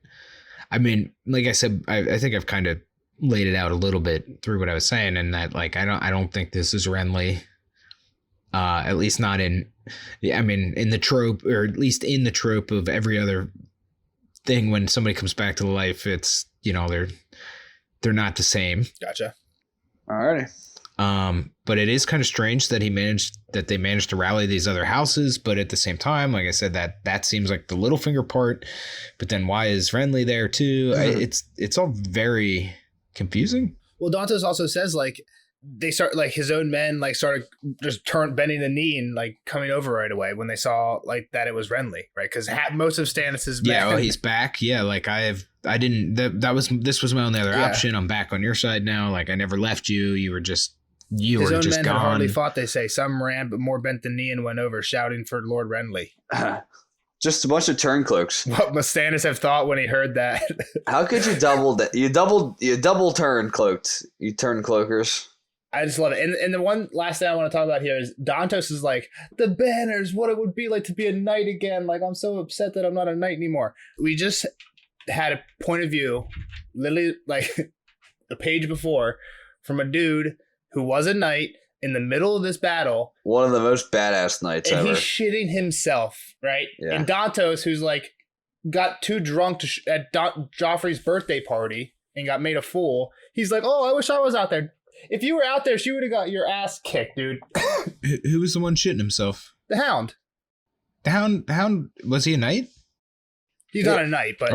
I mean, like I said, I think I've kind of laid it out a little bit through what I was saying, and that like I don't think this is Renly. At least not in, I mean, in the trope, or at least in the trope of every other thing. When somebody comes back to life, it's, you know, they're not the same. Gotcha. Alrighty. But it is kind of strange that they managed to rally these other houses. But at the same time, like I said, that seems like the Littlefinger part. But then why is Renly there too? It's all very confusing. Well, Dantos also says like they start like his own men like started just bending the knee and like coming over right away when they saw like that it was Renly, right? Because most of Stannis's men. Yeah, well, he's back. Yeah, like this was my only other option. I'm back on your side now. Like I never left you. You were just his own men gone. had hardly fought. They say some ran, but more bent the knee and went over, shouting for Lord Renly. Just a bunch of turncloaks. What must Stannis have thought when he heard that? How could you double that? You double turncloaked. You turncloakers. I just love it. And the one last thing I want to talk about here is Dantos is like, the banners, what it would be like to be a knight again. Like, I'm so upset that I'm not a knight anymore. We just had a point of view, literally like a page before, from a dude who was a knight in the middle of this battle. One of the most badass knights and ever. He's shitting himself, right? Yeah. And Dantos, who's like, got too drunk at Joffrey's birthday party and got made a fool. He's like, oh, I wish I was out there. If you were out there, she would have got your ass kicked, dude. Who was the one shitting himself? The Hound. The Hound, was he a knight? He's not a knight, but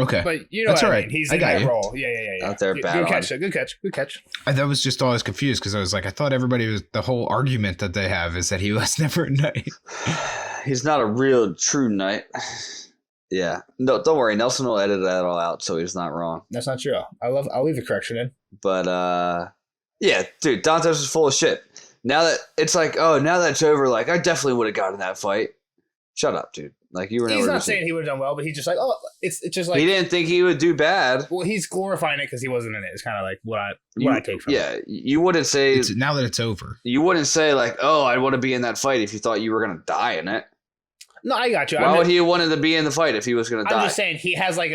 you know that's what all I right. mean. He's I in got that you. role. Yeah. Out there battling. Good catch. That was just always confused because I was like, I thought everybody was, the whole argument that they have is that he was never a knight. He's not a real true knight. Yeah. No, don't worry. Nelson will edit that all out, so he's not wrong. That's not true. I'll leave the correction in. But yeah, dude, Dantos is full of shit. Now that it's like, oh, now that's over, like I definitely would have gotten that fight. Shut up, dude. Like you were never. He's not saying he would have done well, but he's just like, oh, it's just like he didn't think he would do bad. Well, he's glorifying it because he wasn't in it. It's kind of like what I take from it. Yeah, you wouldn't say now that it's over. You wouldn't say like, oh, I want to be in that fight if you thought you were gonna die in it. No, I got you. Why would he have wanted to be in the fight if he was going to die? I'm just saying he has like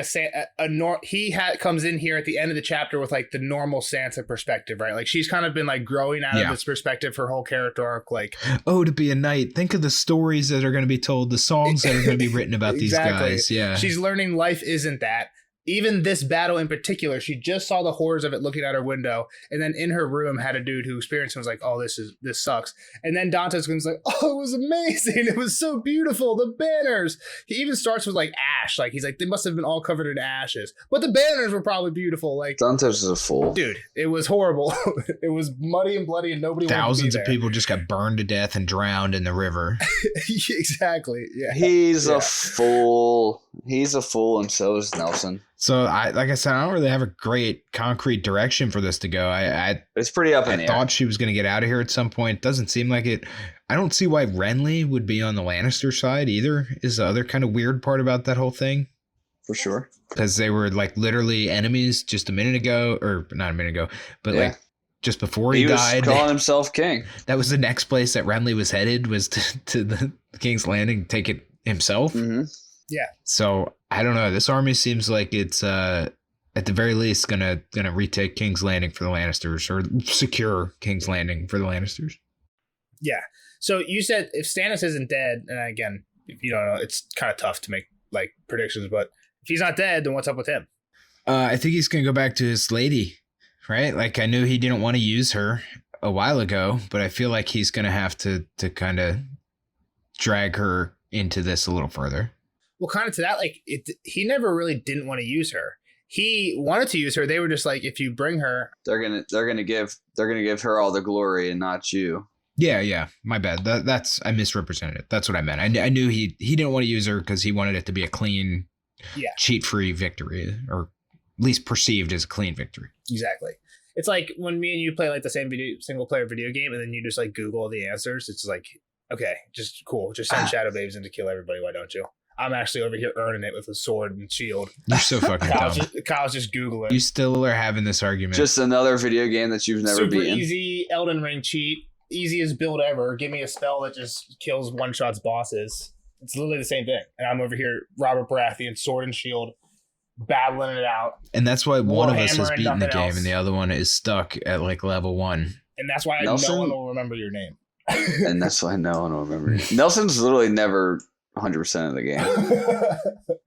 comes in here at the end of the chapter with like the normal Sansa perspective, right? Like she's kind of been like growing out of this perspective, her whole character arc. Like, oh, to be a knight. Think of the stories that are going to be told, the songs that are going to be written about these guys. Yeah, she's learning life isn't that. Even this battle in particular, she just saw the horrors of it looking out her window, and then in her room had a dude who experienced it and was like, "Oh, this sucks." And then Dante's was like, "Oh, it was amazing! It was so beautiful. The banners." He even starts with like ash, like he's like, "They must have been all covered in ashes, but the banners were probably beautiful." Like Dante's is a fool, dude. It was horrible. It was muddy and bloody, and nobody. Thousands of people just got burned to death and drowned in the river. Exactly. Yeah. He's a fool. He's a fool, and so is Nelson. So like I said, I don't really have a great concrete direction for this to go. It's pretty up in the air. I thought she was going to get out of here at some point. Doesn't seem like it. I don't see why Renly would be on the Lannister side either. Is the other kind of weird part about that whole thing. For sure. Because they were like literally enemies just a minute ago, or not a minute ago, but like just before he died. He was calling himself king. That was the next place that Renly was headed, was to the King's Landing, take it himself. Mm-hmm. Yeah. So I don't know. This army seems like it's at the very least gonna retake King's Landing for the Lannisters, or secure King's Landing for the Lannisters. Yeah. So you said if Stannis isn't dead, and again, if you don't know, it's kind of tough to make like predictions, but if he's not dead, then what's up with him? I think he's gonna go back to his lady, right? Like I knew he didn't want to use her a while ago, but I feel like he's gonna have to kind of drag her into this a little further. Well, kind of to that, like he never really didn't want to use her. He wanted to use her. They were just like, if you bring her, they're gonna give her all the glory and not you. Yeah. My bad. That's I misrepresented it. That's what I meant. I knew he didn't want to use her because he wanted it to be a clean, cheat-free victory, or at least perceived as a clean victory. Exactly. It's like when me and you play like the same single-player video game, and then you just like Google the answers. It's like, okay, just cool. Just send Shadow Babes in to kill everybody. Why don't you? I'm actually over here earning it with a sword and shield. You're so fucking dumb. Kyle's just Googling. You still are having this argument. Just another video game that you've never beaten. Super easy Elden Ring cheat. Easiest build ever. Give me a spell that just kills one-shots bosses. It's literally the same thing. And I'm over here, Robert Baratheon, sword and shield, battling it out. And that's why one of us has beaten the game and the other one is stuck at like level 1. And that's why Nelson? no one will remember your name. And that's why no one will remember. Nelson's literally never 100% of the game.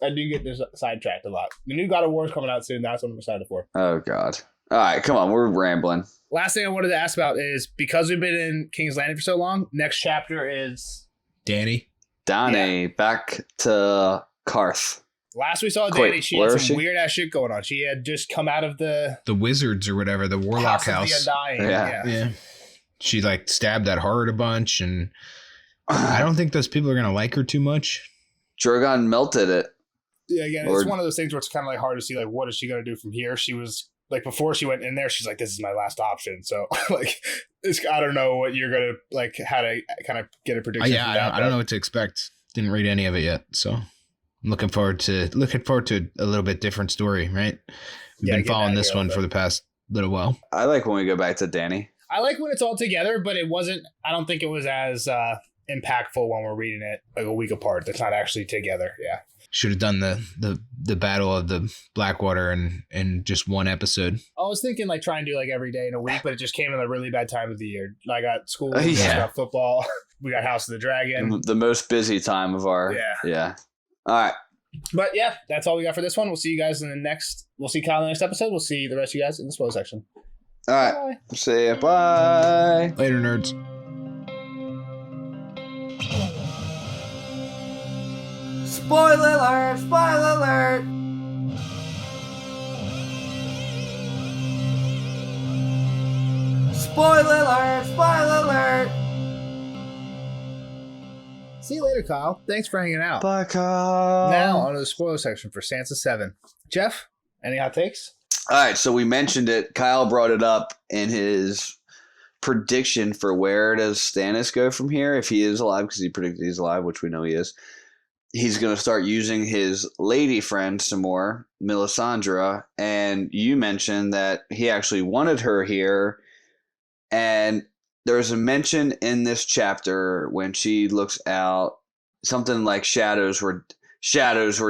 I do get this sidetracked a lot. The new God of War is coming out soon. That's what I'm excited for. Oh, God. All right, come on. We're rambling. Last thing I wanted to ask about is, because we've been in King's Landing for so long, next chapter is Danny. Donnie back to Karth. last we saw Wait, Danny, she where had is some she? weird ass shit going on. She had just come out of the Wizards or whatever, the Warlock House House. of the Undying. Yeah. Yeah. She like stabbed that heart a bunch, and I don't think those people are gonna like her too much. Drogon melted it. Yeah, again, Or- it's one of those things where it's kind of like hard to see, like, what is she going to do from here? She was like, before she went in there, she's like, this is my last option. So, like, I don't know what you're going to, like, how to kind of get a prediction. Yeah, I don't know what to expect. Didn't read any of it yet, so I'm looking forward to a little bit different story. Right? We've been following this one for the past little while. I like when we go back to Danny. I like when it's all together, but it wasn't, I don't think it was as impactful when we're reading it like a week apart. That's not actually together. Yeah. Should have done the battle of the Blackwater in just one episode. I was thinking like try and do like every day in a week, but it just came in a really bad time of the year. I got school, I got football, we got House of the Dragon. The most busy time of our... Yeah. All right. But yeah, that's all we got for this one. We'll see you guys in the next, we'll see Kyle in the next episode. We'll see the rest of you guys in the spoiler section. All right. Bye. See ya. Bye. Later, nerds. Spoiler alert! Spoiler alert! Spoiler alert! Spoiler alert! See you later, Kyle. Thanks for hanging out. Bye, Kyle. Now on to the spoiler section for Sansa 7. Jeff, any hot takes? All right, so we mentioned it. Kyle brought it up in his prediction for where does Stannis go from here if he is alive, because he predicted he's alive, which we know he is. He's going to start using his lady friend some more, Melisandre, and you mentioned that he actually wanted her here, and there's a mention in this chapter when she looks out, something like shadows were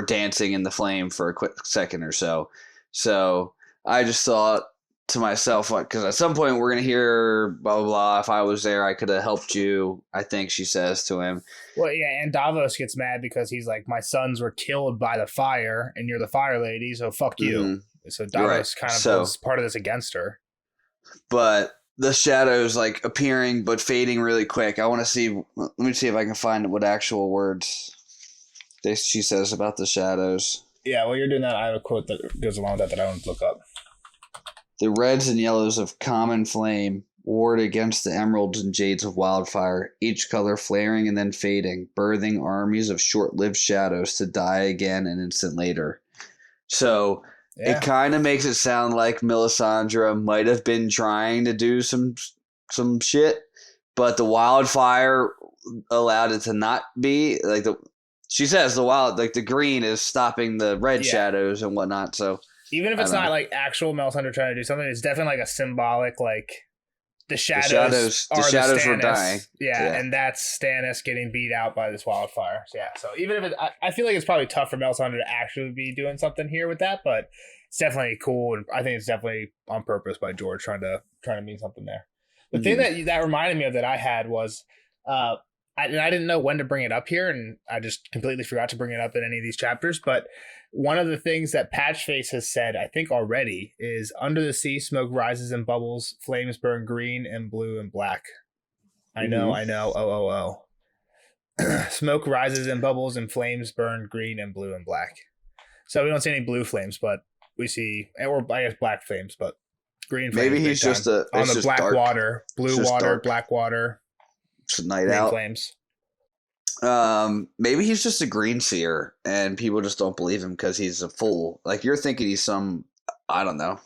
dancing in the flame for a quick second or so. So I just thought to myself, like, because at some point we're going to hear blah, blah, blah. If I was there, I could have helped you, I think she says to him. Well, yeah, and Davos gets mad because he's like, my sons were killed by the fire, and you're the fire lady, so fuck you. Mm-hmm. So Davos kind of pulls part of this against her. But the shadows, like, appearing but fading really quick. I want to see, let me see if I can find what actual words she says about the shadows. Yeah, while you're doing that, I have a quote that goes along with that I want to look up. The reds and yellows of common flame warred against the emeralds and jades of wildfire, each color flaring and then fading, birthing armies of short-lived shadows to die again an instant later. So it kind of makes it sound like Melisandre might have been trying to do some shit, but the wildfire allowed it to not be. Like she says, the green is stopping the red shadows and whatnot. So even if it's not like actual Melisandre trying to do something, it's definitely like a symbolic, like the shadows were dying. Yeah, and that's Stannis getting beat out by this wildfire. So, yeah, so even if I feel like it's probably tough for Melisandre to actually be doing something here with that, but it's definitely cool, and I think it's definitely on purpose by George trying to mean something there. The thing that reminded me of that I had was, I didn't know when to bring it up here, and I just completely forgot to bring it up in any of these chapters, but one of the things that Patchface has said, I think already, is under the sea, smoke rises and bubbles, flames burn green and blue and black. I know, Smoke rises and bubbles and flames burn green and blue and black. So we don't see any blue flames, but we see, or I guess black flames, but green flames. Maybe he's just on the black dark. water, blue water, dark. Black water. It's night green out. Flames. Maybe he's just a green seer and people just don't believe him because he's a fool. Like, you're thinking he's some, I don't know.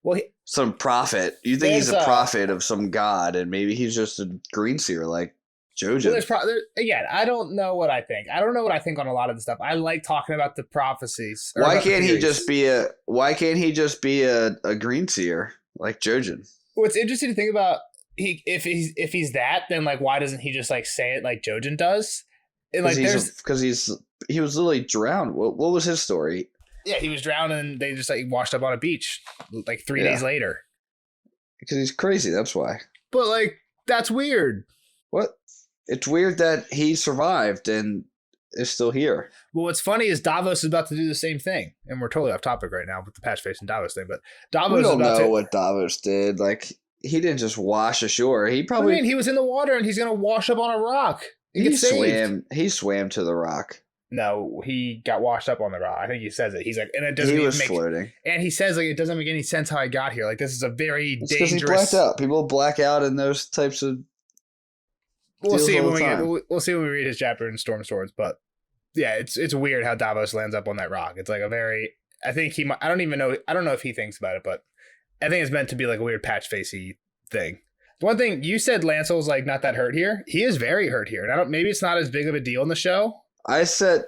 Well, some prophet. You think he's a prophet of some god, and maybe he's just a green seer like jraijin. Well, again, I don't know what I think. I don't know what I think on a lot of the stuff. I like talking about the prophecies. Why can't he just be a green seer like jraijin? What's interesting to think about, if he's that, then like why doesn't he just like say it like jraijin does? And like because he was literally drowned. What was his story? Yeah, he was drowned and they just like washed up on a beach like 3 days later. Because he's crazy. That's why. But like That's weird. What? It's weird that he survived and is still here. Well, what's funny is Davos is about to do the same thing, and we're totally off topic right now with the patch face and Davos thing. But Davos We don't is about know to. what Davos did. Like, he didn't just wash ashore. He I probably mean, he was in the water and he's gonna wash up on a rock. he Get saved. swam. He swam to the rock. No, he got washed up on the rock. I think he says it. He's like, and it doesn't He even was make. floating. And he says like it doesn't make any sense how I got here. Like this is a very It's because he dangerous. blacked out. People black out in those types of. We'll deals see all when the we time. we'll see when we read his chapter in Storm Swords. But yeah, it's weird how Davos lands up on that rock. It's like a very. I think he. I don't even know. I don't know if he thinks about it, but I think it's meant to be like a weird patch facey thing. One thing you said, Lancel's like not that hurt here. He is very hurt here, and I don't. Maybe it's not as big of a deal in the show. I said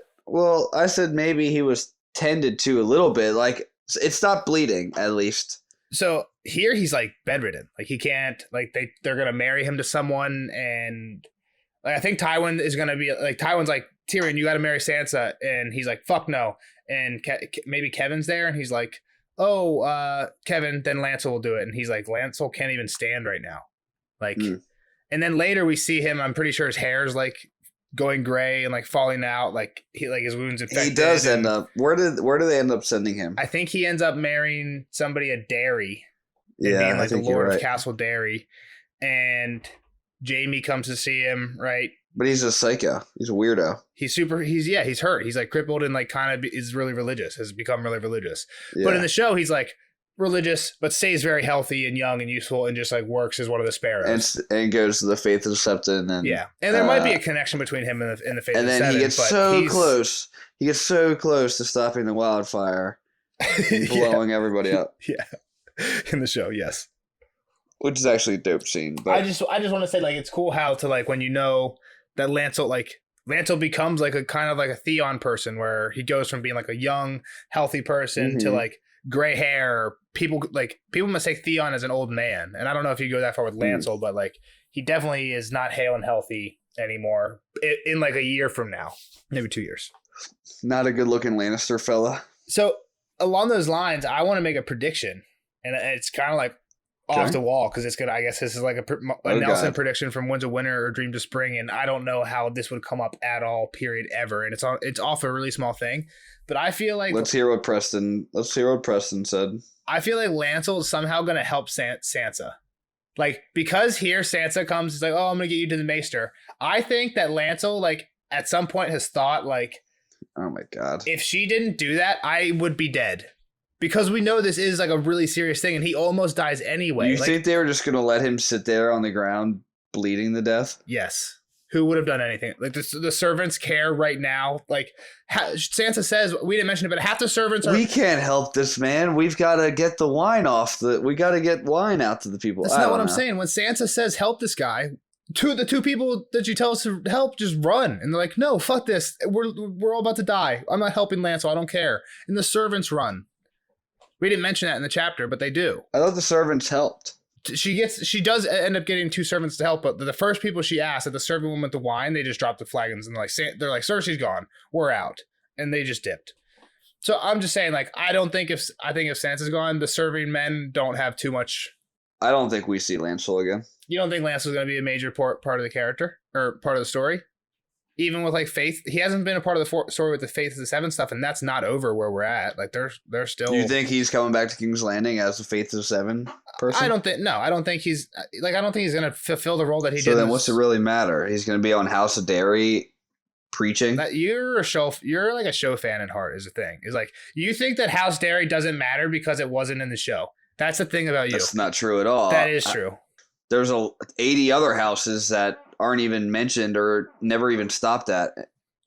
maybe he was tended to a little bit. Like, it stopped bleeding at least. So here he's like bedridden. Like he can't. Like they're gonna marry him to someone, and like I think Tywin is gonna be like Tywin's like Tyrion, you got to marry Sansa, and he's like fuck no, and maybe Kevin's there, and he's like oh Kevin, then Lancel will do it, and he's like Lancel can't even stand right now, like, and then later we see him. I'm pretty sure his hair's like going gray and like falling out, like he like his wounds infected. He does end up. Where do they end up sending him? I think he ends up marrying somebody at Derry. And Yeah, being like I think the Lord you're right. of Castle Derry, and Jamie comes to see him. Right, But he's a psycho. He's a weirdo. he's hurt. He's like crippled and like kind of is really religious. Has become really religious. Yeah. But in the show, he's like religious, but stays very healthy and young and useful, and just like works as one of the sparrows. and goes to the Faith of the Septon, and Yeah, and there might be a connection between him and the Faith and of then Seven, he gets but so he's- close. He gets so close to stopping the wildfire, and blowing everybody up, Yeah, in the show, yes. which is actually a dope scene. But I just want to say like it's cool how to like when you know that Lancel becomes like a kind of like a Theon person where he goes from being like a young healthy person to Mhm. like gray hair. People mistake Theon as an old man, and I don't know if you go that far with Lancel, but like he definitely is not hale and healthy anymore in like a year from now, maybe 2 years. not a good-looking Lannister fella. So along those lines, I want to make a prediction, and it's kind of like off Okay. the wall because it's good. I guess this is like a Oh, Nelson God. prediction from Winds of Winter or Dream to Spring, and I don't know how this would come up at all, period, ever. And it's off a really small thing, but I feel like Let's hear what Preston said. I feel like Lancel is somehow going to help Sansa. Like, because here Sansa comes, it's like, oh, I'm going to get you to the Maester. I think that Lancel, like, at some point has thought, like, Oh my God. if she didn't do that, I would be dead. Because we know this is, like, a really serious thing, and he almost dies anyway. You Like, think they were just going to let him sit there on the ground bleeding to death? yes. Who would have done anything? Like, the servants care right now. Like, Sansa says, we didn't mention it, but half the servants are... We can't help this man. We've got to get the wine off. We got to get wine out to the people. That's I not don't what I'm know. saying. When Sansa says help this guy, the two people that you tell us to help just run, and they're like, "No, fuck this. We're all about to die. I'm not helping Lancel. I don't care." And the servants run. We didn't mention that in the chapter, but they do. I thought the servants helped. She does end up getting two servants to help, but the first people she asked, at the serving woman with the wine, they just dropped the flagons and they're like, Cersei's gone. We're out, and they just dipped. So I'm just saying, like, I think if Sansa's gone, the serving men don't have too much. I don't think we see Lancel again. You don't think Lancel's going to be a major part of the character or part of the story? Even with like Faith, he hasn't been a part of the story with the Faith of the Seven stuff, and that's not over where we're at. Like they're still. You think he's coming back to King's Landing as the Faith of the Seven person? I don't think he's going to fulfill the role that he did. So then, in what's it really matter? He's going to be on House of Dairy preaching. That you're like a show fan at heart is the thing. Is like you think that House Dairy doesn't matter because it wasn't in the show. That's the thing about you. That's not true at all. That is true. There's 80 other houses that aren't even mentioned or never even stopped at.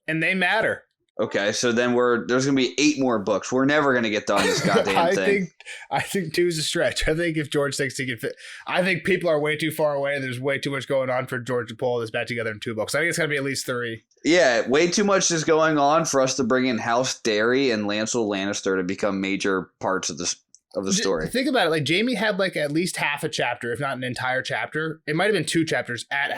And they matter. Okay, so then there's going to be 8 more books. We're never going to get done this goddamn thing. I think 2 is a stretch. I think if George thinks he can fit, I think people are way too far away. And there's way too much going on for George to pull this back together in 2 books. I think it's going to be at least 3. Yeah, way too much is going on for us to bring in House Dairy and Lancel Lannister to become major parts of the story. Think about it. Like Jamie had like at least half a chapter, if not an entire chapter. It might have been 2 chapters at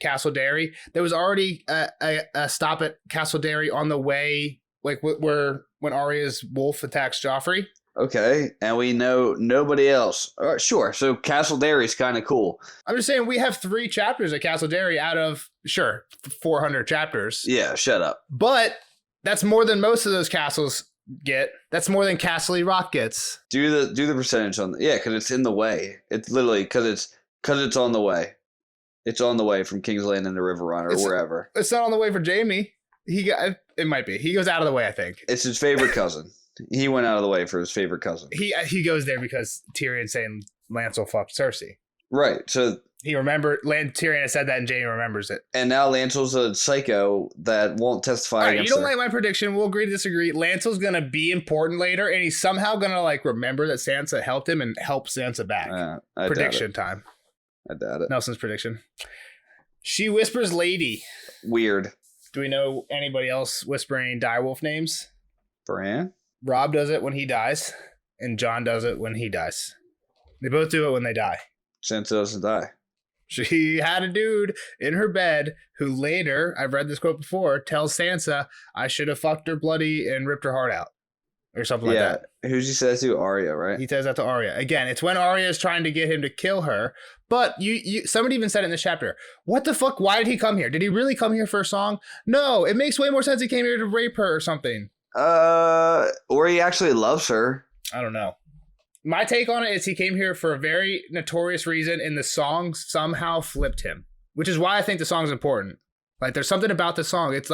Castle Dairy. There was already a stop at Castle Dairy on the way, like when Arya's wolf attacks Joffrey. Okay, and we know nobody else. All right, sure. So Castle Dairy's kind of cool. I'm just saying we have 3 chapters at Castle Dairy out of 400 chapters. Yeah, shut up. But that's more than most of those castles get. That's more than Castle Rock gets. Do the percentage on because it's in the way. It's literally because it's on the way. It's on the way from King's Landing to River Run or wherever. It's not on the way for Jamie. It might be. He goes out of the way, I think. It's his favorite cousin. He went out of the way for his favorite cousin. He goes there because Tyrion's saying Lancel fucked Cersei. Right. So he remembered. Tyrion has said that, and Jamie remembers it. And now Lancel's a psycho that won't testify against you don't her. like my prediction. We'll agree to disagree. Lancel's gonna be important later, and he's somehow gonna remember that Sansa helped him and help Sansa back. Prediction time. I doubt it. Nelson's prediction. She whispers lady. Weird. Do we know anybody else whispering direwolf names? Bran? Rob does it when he dies, and John does it when he dies. They both do it when they die. Sansa doesn't die. She had a dude in her bed who later, I've read this quote before, tells Sansa, I should have fucked her bloody and ripped her heart out. Or something like that. Who's he says to? Arya, right? He says that to Arya. Again, it's when Arya is trying to get him to kill her. But somebody even said it in this chapter. What the fuck? Why did he come here? Did he really come here for a song? No, it makes way more sense he came here to rape her or something. Or he actually loves her. I don't know. My take on it is he came here for a very notorious reason, and the song somehow flipped him, which is why I think the song's important. There's something about the song. It's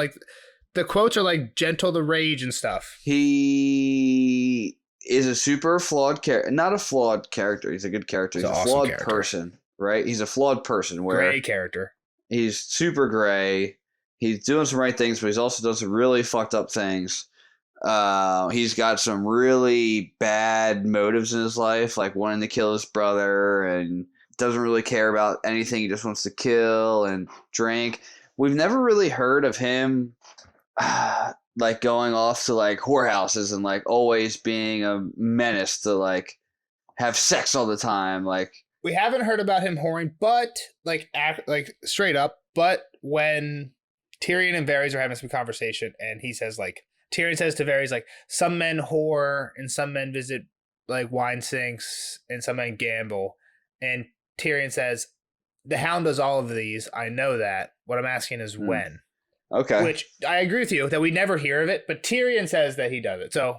the quotes are gentle to rage and stuff. He is a super flawed character. Not a flawed character. He's a good character. He's a awesome flawed character. Person, right? He's a flawed person. Gray character. He's super gray. He's doing some right things, but he's also done some really fucked up things. He's got some really bad motives in his life, like wanting to kill his brother, and doesn't really care about anything. He just wants to kill and drink. We've never really heard of him going off to whorehouses and always being a menace to have sex all the time. We haven't heard about him whoring, but straight up. But when Tyrion and Varys are having some conversation, and he says Tyrion says to Varys some men whore and some men visit wine sinks and some men gamble, and Tyrion says the Hound does all of these. I know that. What I'm asking is when. Okay. Which I agree with you that we never hear of it, but Tyrion says that he does it. So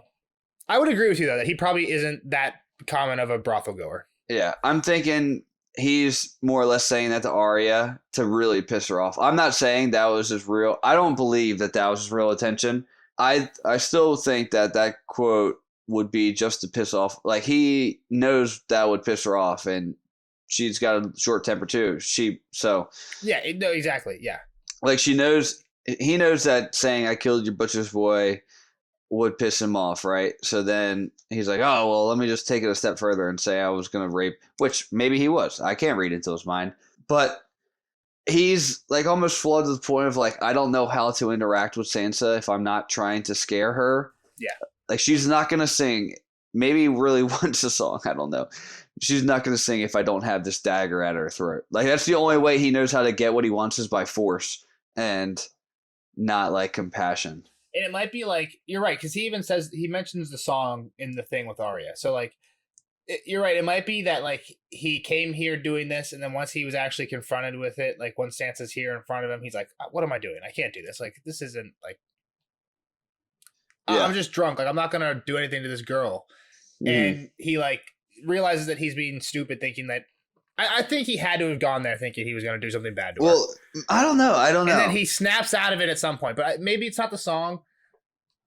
I would agree with you though that he probably isn't that common of a brothel goer. Yeah, I'm thinking he's more or less saying that to Arya to really piss her off. I'm not saying that was his real. I don't believe that was his real intention. I still think that quote would be just to piss off. He knows that would piss her off, and she's got a short temper too. Yeah, no, exactly. Yeah. He knows that saying I killed your butcher's boy would piss him off, right? So then he's like, oh, well, let me just take it a step further and say I was going to rape, which maybe he was. I can't read into his mind. But he's almost flawed to the point of I don't know how to interact with Sansa if I'm not trying to scare her. Yeah. She's not going to sing. Maybe he really wants a song. I don't know. She's not going to sing if I don't have this dagger at her throat. That's the only way he knows how to get what he wants is by force and not compassion. And it might be you're right, because he mentions the song in the thing with Arya. So you're right. It might be that he came here doing this, and then once he was actually confronted with it, once Sansa's here in front of him, he's like, what am I doing? I can't do this. This isn't I'm just drunk. I'm not gonna do anything to this girl. And he realizes that he's being stupid, thinking that I think he had to have gone there thinking he was going to do something bad to her. Well, I don't know. And then he snaps out of it at some point, but maybe it's not the song.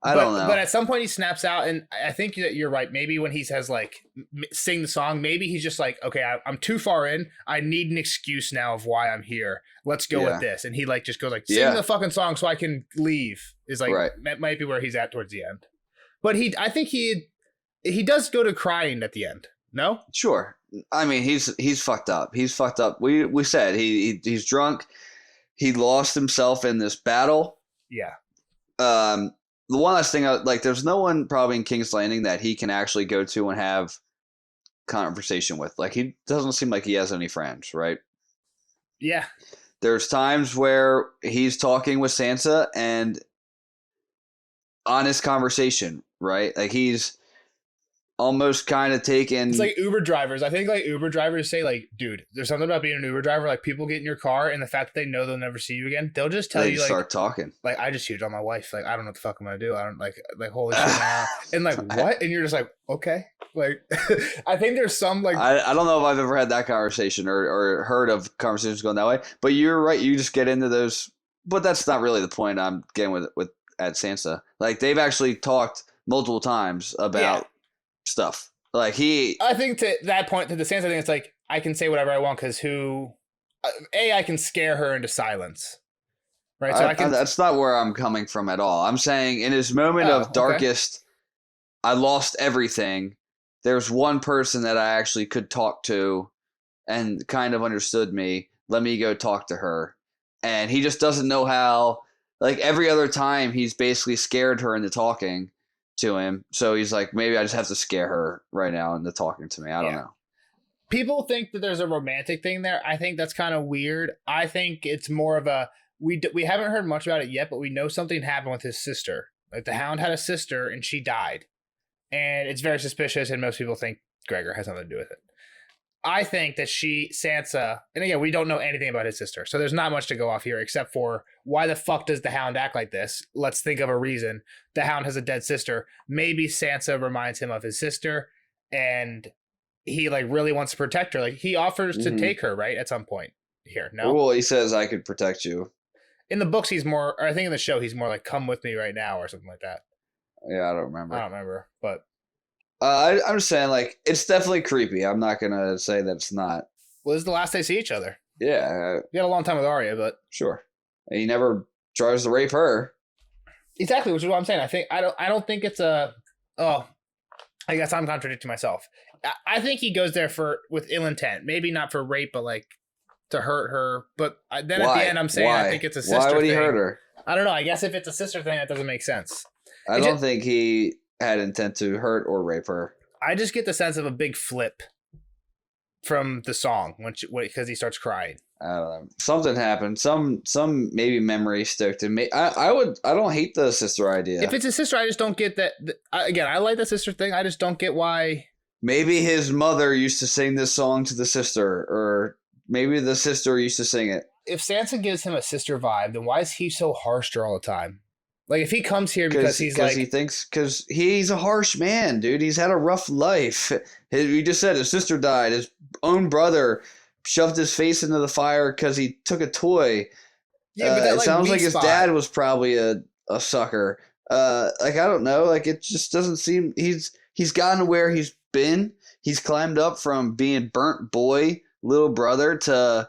I don't know. But at some point he snaps out, and I think that you're right. Maybe when he says sing the song, maybe he's just okay, I'm too far in. I need an excuse now of why I'm here. Let's go with this. And he just goes sing the fucking song so I can leave. Is right. That might be where he's at towards the end. But I think he does go to crying at the end. No? Sure. I mean, he's fucked up. He's fucked up. We said he's drunk. He lost himself in this battle. Yeah. The one last thing, there's no one probably in King's Landing that he can actually go to and have conversation with. He doesn't seem like he has any friends, right? Yeah. There's times where he's talking with Sansa and honest conversation, right? He's almost kind of taken. It's like Uber drivers. I think like Uber drivers say like, dude, there's something about being an Uber driver. Like people get in your car and the fact that they know they'll never see you again, they'll just tell they you just like, start talking. like I just cheated on my wife. Like I don't know what the fuck I'm gonna do. I don't like holy shit now. And like what? And you're just like, okay. Like I think there's some like I don't know if I've ever had that conversation or heard of conversations going that way. But you're right. You just get into those. But that's not really the point I'm getting with at Sansa. Like they've actually talked multiple times about stuff. Like I think to that point, to the Sansa thing, it's like I can say whatever I want because I can scare her into silence, right? So that's not where I'm coming from at all. I'm saying in his moment of darkest, I lost everything. There's one person that I actually could talk to, and kind of understood me. Let me go talk to her, and he just doesn't know how. Like every other time, he's basically scared her into talking to him. So he's like, maybe I just have to scare her right now into talking to me. I don't know. People think that there's a romantic thing there. I think that's kind of weird. I think it's more of a we haven't heard much about it yet, but we know something happened with his sister. Like the Hound had a sister and she died, and it's very suspicious. And most people think Gregor has something to do with it. I think that Sansa, and again, we don't know anything about his sister, so there's not much to go off here except for why the fuck does the Hound act like this? Let's think of a reason. The Hound has a dead sister. Maybe Sansa reminds him of his sister, and he like really wants to protect her. Like he offers to take her, right, at some point here. No? Well, he says, I could protect you. In the books, he's more, or I think in the show, he's more like, come with me right now or something like that. Yeah, I don't remember. But I'm just saying, like, it's definitely creepy. I'm not going to say that it's not. Well, this is the last they see each other. Yeah. You had a long time with Arya, but. Sure. And he never tries to rape her. Exactly, which is what I'm saying. I don't think it's I guess I'm contradicting myself. I think he goes there with ill intent. Maybe not for rape, but like to hurt her. But then at the end, I'm saying I think it's a sister thing. Why would he hurt her? I don't know. I guess if it's a sister thing, that doesn't make sense. I don't think he had intent to hurt or rape her. I just get the sense of a big flip from the song because he starts crying. I don't know. Something happened. Some maybe memory stuck to me. I don't hate the sister idea. If it's a sister, I just don't get that. Again, I like the sister thing. I just don't get why. Maybe his mother used to sing this song to the sister, or maybe the sister used to sing it. If Sansa gives him a sister vibe, then why is he so harsh to her all the time? Like if he comes here because he's a harsh man, dude. He's had a rough life. You just said his sister died. His own brother shoved his face into the fire because he took a toy. Yeah, but it sounds like his dad was probably a sucker. Like I don't know. Like it just doesn't seem he's gotten where he's been. He's climbed up from being burnt boy, little brother, to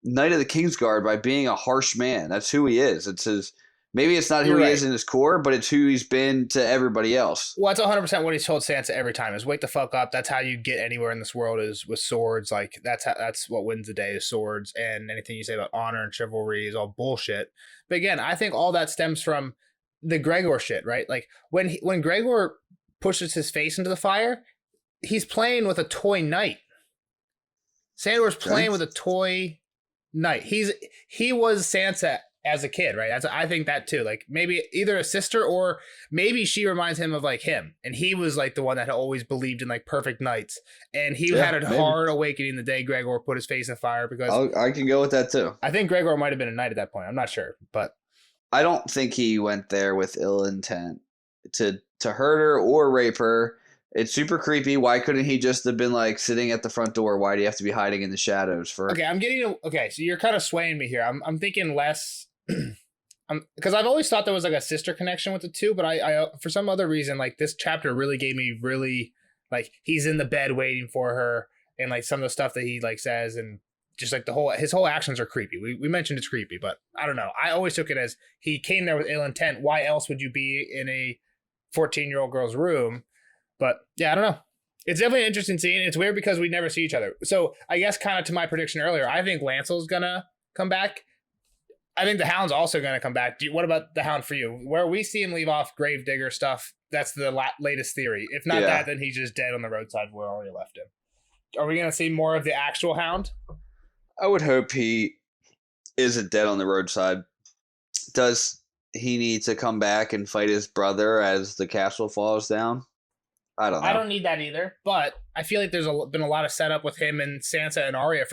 Knight of the Kingsguard by being a harsh man. That's who he is. It's his. Maybe it's not who he is in his core, but it's who he's been to everybody else. Well, that's 100% what he's told Sansa every time is wake the fuck up. That's how you get anywhere in this world is with swords. Like that's what wins the day is swords, and anything you say about honor and chivalry is all bullshit. But again, I think all that stems from the Gregor shit, right? Like when Gregor pushes his face into the fire, he's playing with a toy knight. Sandor's playing with a toy knight. He was Sansa as a kid, right? I think that too. Like maybe either a sister or maybe she reminds him of like him, and he was like the one that had always believed in like perfect knights, and he had a hard awakening the day Gregor put his face in the fire. Because I can go with that too. I think Gregor might have been a knight at that point. I'm not sure, but I don't think he went there with ill intent to hurt her or rape her. It's super creepy. Why couldn't he just have been like sitting at the front door? Why do you have to be hiding in the shadows for? Okay, so you're kind of swaying me here. I'm thinking less. Because I've always thought there was like a sister connection with the two, but I for some other reason, like this chapter really gave me really like he's in the bed waiting for her, and like some of the stuff that he like says, and just like his whole actions are creepy. We mentioned it's creepy, but I don't know. I always took it as he came there with ill intent. Why else would you be in a 14-year-old girl's room? But yeah, I don't know. It's definitely an interesting scene. It's weird because we never see each other. So I guess kind of to my prediction earlier, I think Lancel's gonna come back. I think the Hound's also going to come back. What about the Hound for you? Where we see him leave off Gravedigger stuff, that's the latest theory. If not that, then he's just dead on the roadside where already left him. Are we going to see more of the actual Hound? I would hope he isn't dead on the roadside. Does he need to come back and fight his brother as the castle falls down? I don't know. I don't need that either, but I feel like there's been a lot of setup with him and Sansa and Arya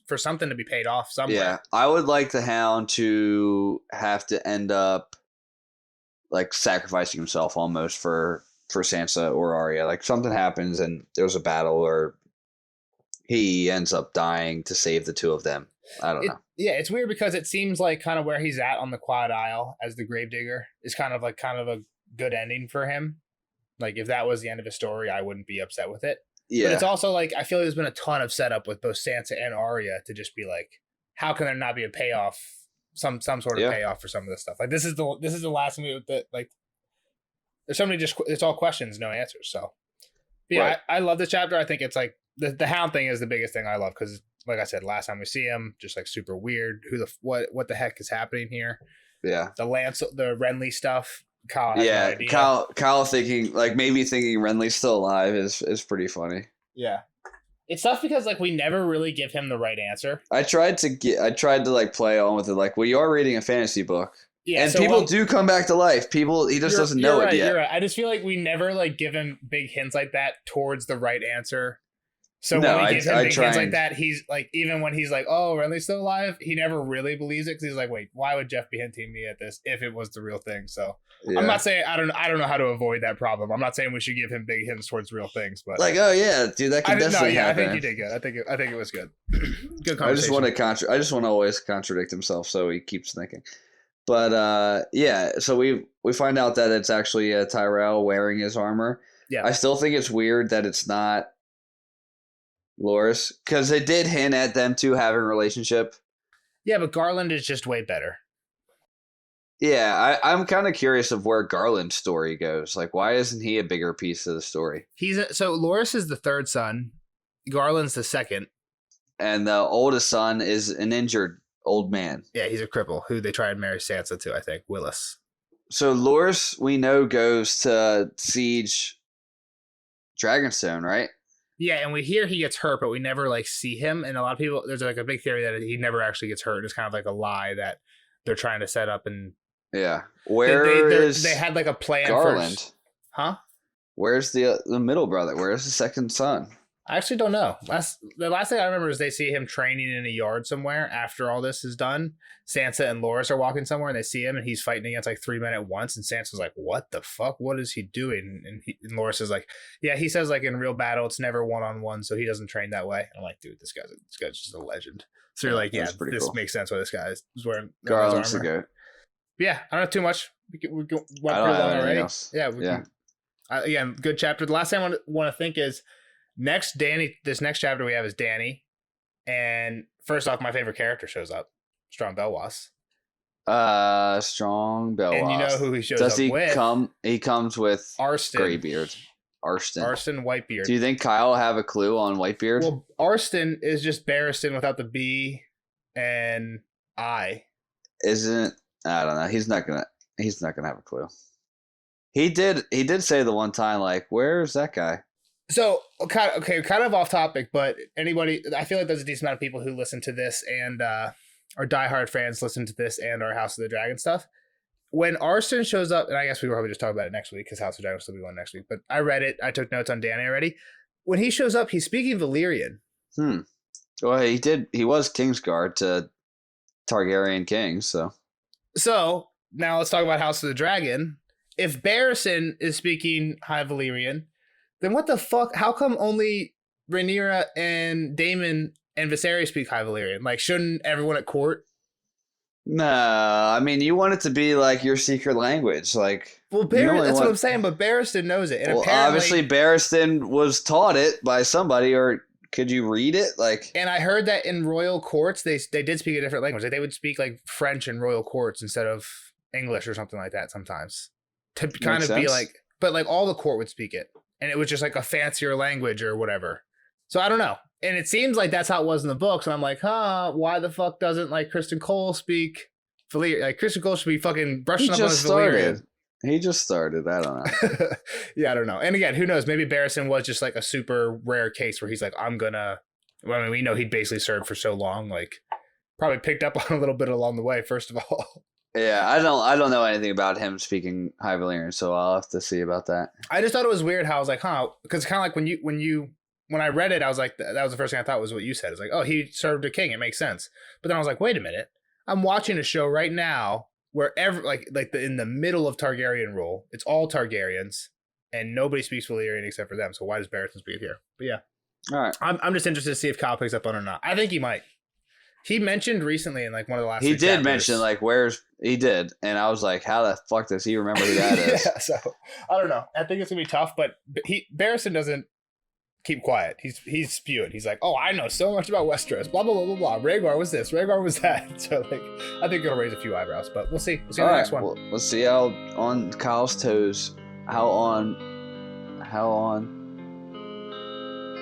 for something to be paid off somewhere. Yeah, I would like the Hound to have to end up like sacrificing himself almost for Sansa or Arya. Like something happens and there's a battle, or he ends up dying to save the two of them. I don't know. Yeah, it's weird because it seems like kind of where he's at on the Quiet Isle as the Gravedigger is kind of a good ending for him. Like if that was the end of his story, I wouldn't be upset with it. Yeah, But it's also like I feel like there's been a ton of setup with both Sansa and Arya to just be like, how can there not be a payoff, some sort of payoff for some of this stuff? Like this is the last movie that like there's so many it's all questions, no answers. So but yeah, Right. I love this chapter. I think it's like the Hound thing is the biggest thing I love because like I said, last time we see him, just like super weird. What the heck is happening here? yeah. The Renly stuff. Kyle has no Yeah, idea. Kyle thinking like maybe thinking Renly's still alive is pretty funny. Yeah. It's tough because like we never really give him the right answer. I tried to like play on with it, like, well, you are reading a fantasy book, Yeah, and so, people do come back to life. He just doesn't know you're it right, yet. You're right. I just feel like we never like give him big hints like that towards the right answer. So No, when we give him big hints like and- that, he's like, even when he's like, "Oh, Renly's still alive," he never really believes it because he's like, "Wait, why would Jeff be hinting me at this if it was the real thing?" So Yeah. I'm not saying I don't know how to avoid that problem. I'm not saying we should give him big hints towards real things, but Like, oh yeah, dude, that can definitely I happen. think you did good. I think it was good. Good I just conversation. want to I just want to always contradict himself, so he keeps thinking. But yeah, so we find out that it's actually Tyrell wearing his armor. Yeah. I still think it's weird that it's not Loras, because it did hint at them two having a relationship. Yeah, but Garland is just way better. Yeah, I'm kind of curious of where Garland's story goes. Like, why isn't he a bigger piece of the story? So Loras is the third son. Garland's the second. And the oldest son is an injured old man. Yeah, he's a cripple who they try and marry Sansa to, I think. Willis. So Loras, we know, goes to siege Dragonstone, right? Yeah, and we hear he gets hurt, but we never like see him. And a lot of people, there's like a big theory that he never actually gets hurt. It's kind of like a lie that they're trying to set up. And Yeah. Where is they had like a plan Garland? first. Huh? Where's the middle brother? Where's the second son? I actually don't know. The last thing I remember is they see him training in a yard somewhere after all this is done. Sansa and Loras are walking somewhere and they see him and he's fighting against like 3 men at once. And Sansa's like, "What the fuck? What is he doing?" And Loras is like, "Yeah, he says like in real battle it's never 1-on-1, so he doesn't train that way." And I'm like, "Dude, this guy's just a legend." So you're like, "Yeah, That's pretty this cool. makes sense why this guy is wearing Garland's the armor." goat. But yeah, I don't have too much. We went I pretty don't long have anything already. else. Yeah, Yeah. again, good chapter. The last thing I want to think is this next chapter we have is Dany. And first off, my favorite character shows up, Strong Belwas. Strong Belwas. And you know who he shows Does up he with? come? He comes with Arston. Greybeard. Arston. Whitebeard. Do you think Kyle will have a clue on Whitebeard? Well, Arston is just Barristan without the B and I. Isn't I don't know. He's not gonna have a clue. He did say the one time, like, where's that guy? So kind of off topic, but I feel like there's a decent amount of people who listen to this and are diehard fans listen to this and our House of the Dragon stuff. When Arston shows up, and I guess we will probably just talk about it next week because House of the Dragon will still be one next week, but I read it. I took notes on Dany already. When he shows up, he's speaking Valyrian. Well, he was Kingsguard to Targaryen kings, so. So now let's talk about House of the Dragon. If Barristan is speaking High Valyrian, then what the fuck? How come only Rhaenyra and Daemon and Viserys speak High Valyrian? Like, shouldn't everyone at court? No, I mean, you want it to be like your secret language, like. Well, that's what I'm saying, but Barristan knows it. And Well, apparently, obviously, Barristan was taught it by somebody, or could you read it? Like, and I heard that in royal courts, they did speak a different language. Like, they would speak like French in royal courts instead of English or something like that sometimes. To kind of be sense. like, but like all the court would speak it. And it was just like a fancier language or whatever. So I don't know. And it seems like that's how it was in the books. And I'm like, why the fuck doesn't like Kristen Cole speak Valyrian? Like Kristen Cole should be fucking brushing up on his Valyrian. He just started. I don't know. Yeah, I don't know. And again, who knows? Maybe Barristan was just like a super rare case where he's like, I mean, we know he basically served for so long, like probably picked up on a little bit along the way, first of all. Yeah, I don't know anything about him speaking High Valyrian, so I'll have to see about that. I just thought it was weird how I was like, huh? Because kind of like when I read it, I was like, that was the first thing I thought was what you said. It's like, oh, he served a king. It makes sense. But then I was like, wait a minute. I'm watching a show right now where in the middle of Targaryen rule, it's all Targaryens and nobody speaks Valyrian except for them. So why does Barristan speak here? But yeah, All right. I'm just interested to see if Kyle picks up on it or not. I think he might. He mentioned recently in like one of the last. He three did chapters- mention like he did, and I was like, how the fuck does he remember who that is? Yeah, so I don't know. I think it's gonna be tough, but Barristan doesn't keep quiet. He's spewing. He's like, oh, I know so much about Westeros. Blah blah blah blah blah. Rhaegar was this. Rhaegar was that. So like, I think it'll raise a few eyebrows, but we'll see. We'll see All in the right, next one. well, let's see how on Kyle's toes. How on.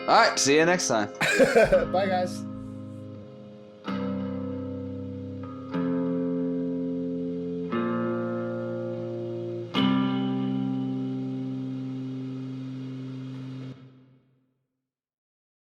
All right, see you next time. Bye guys.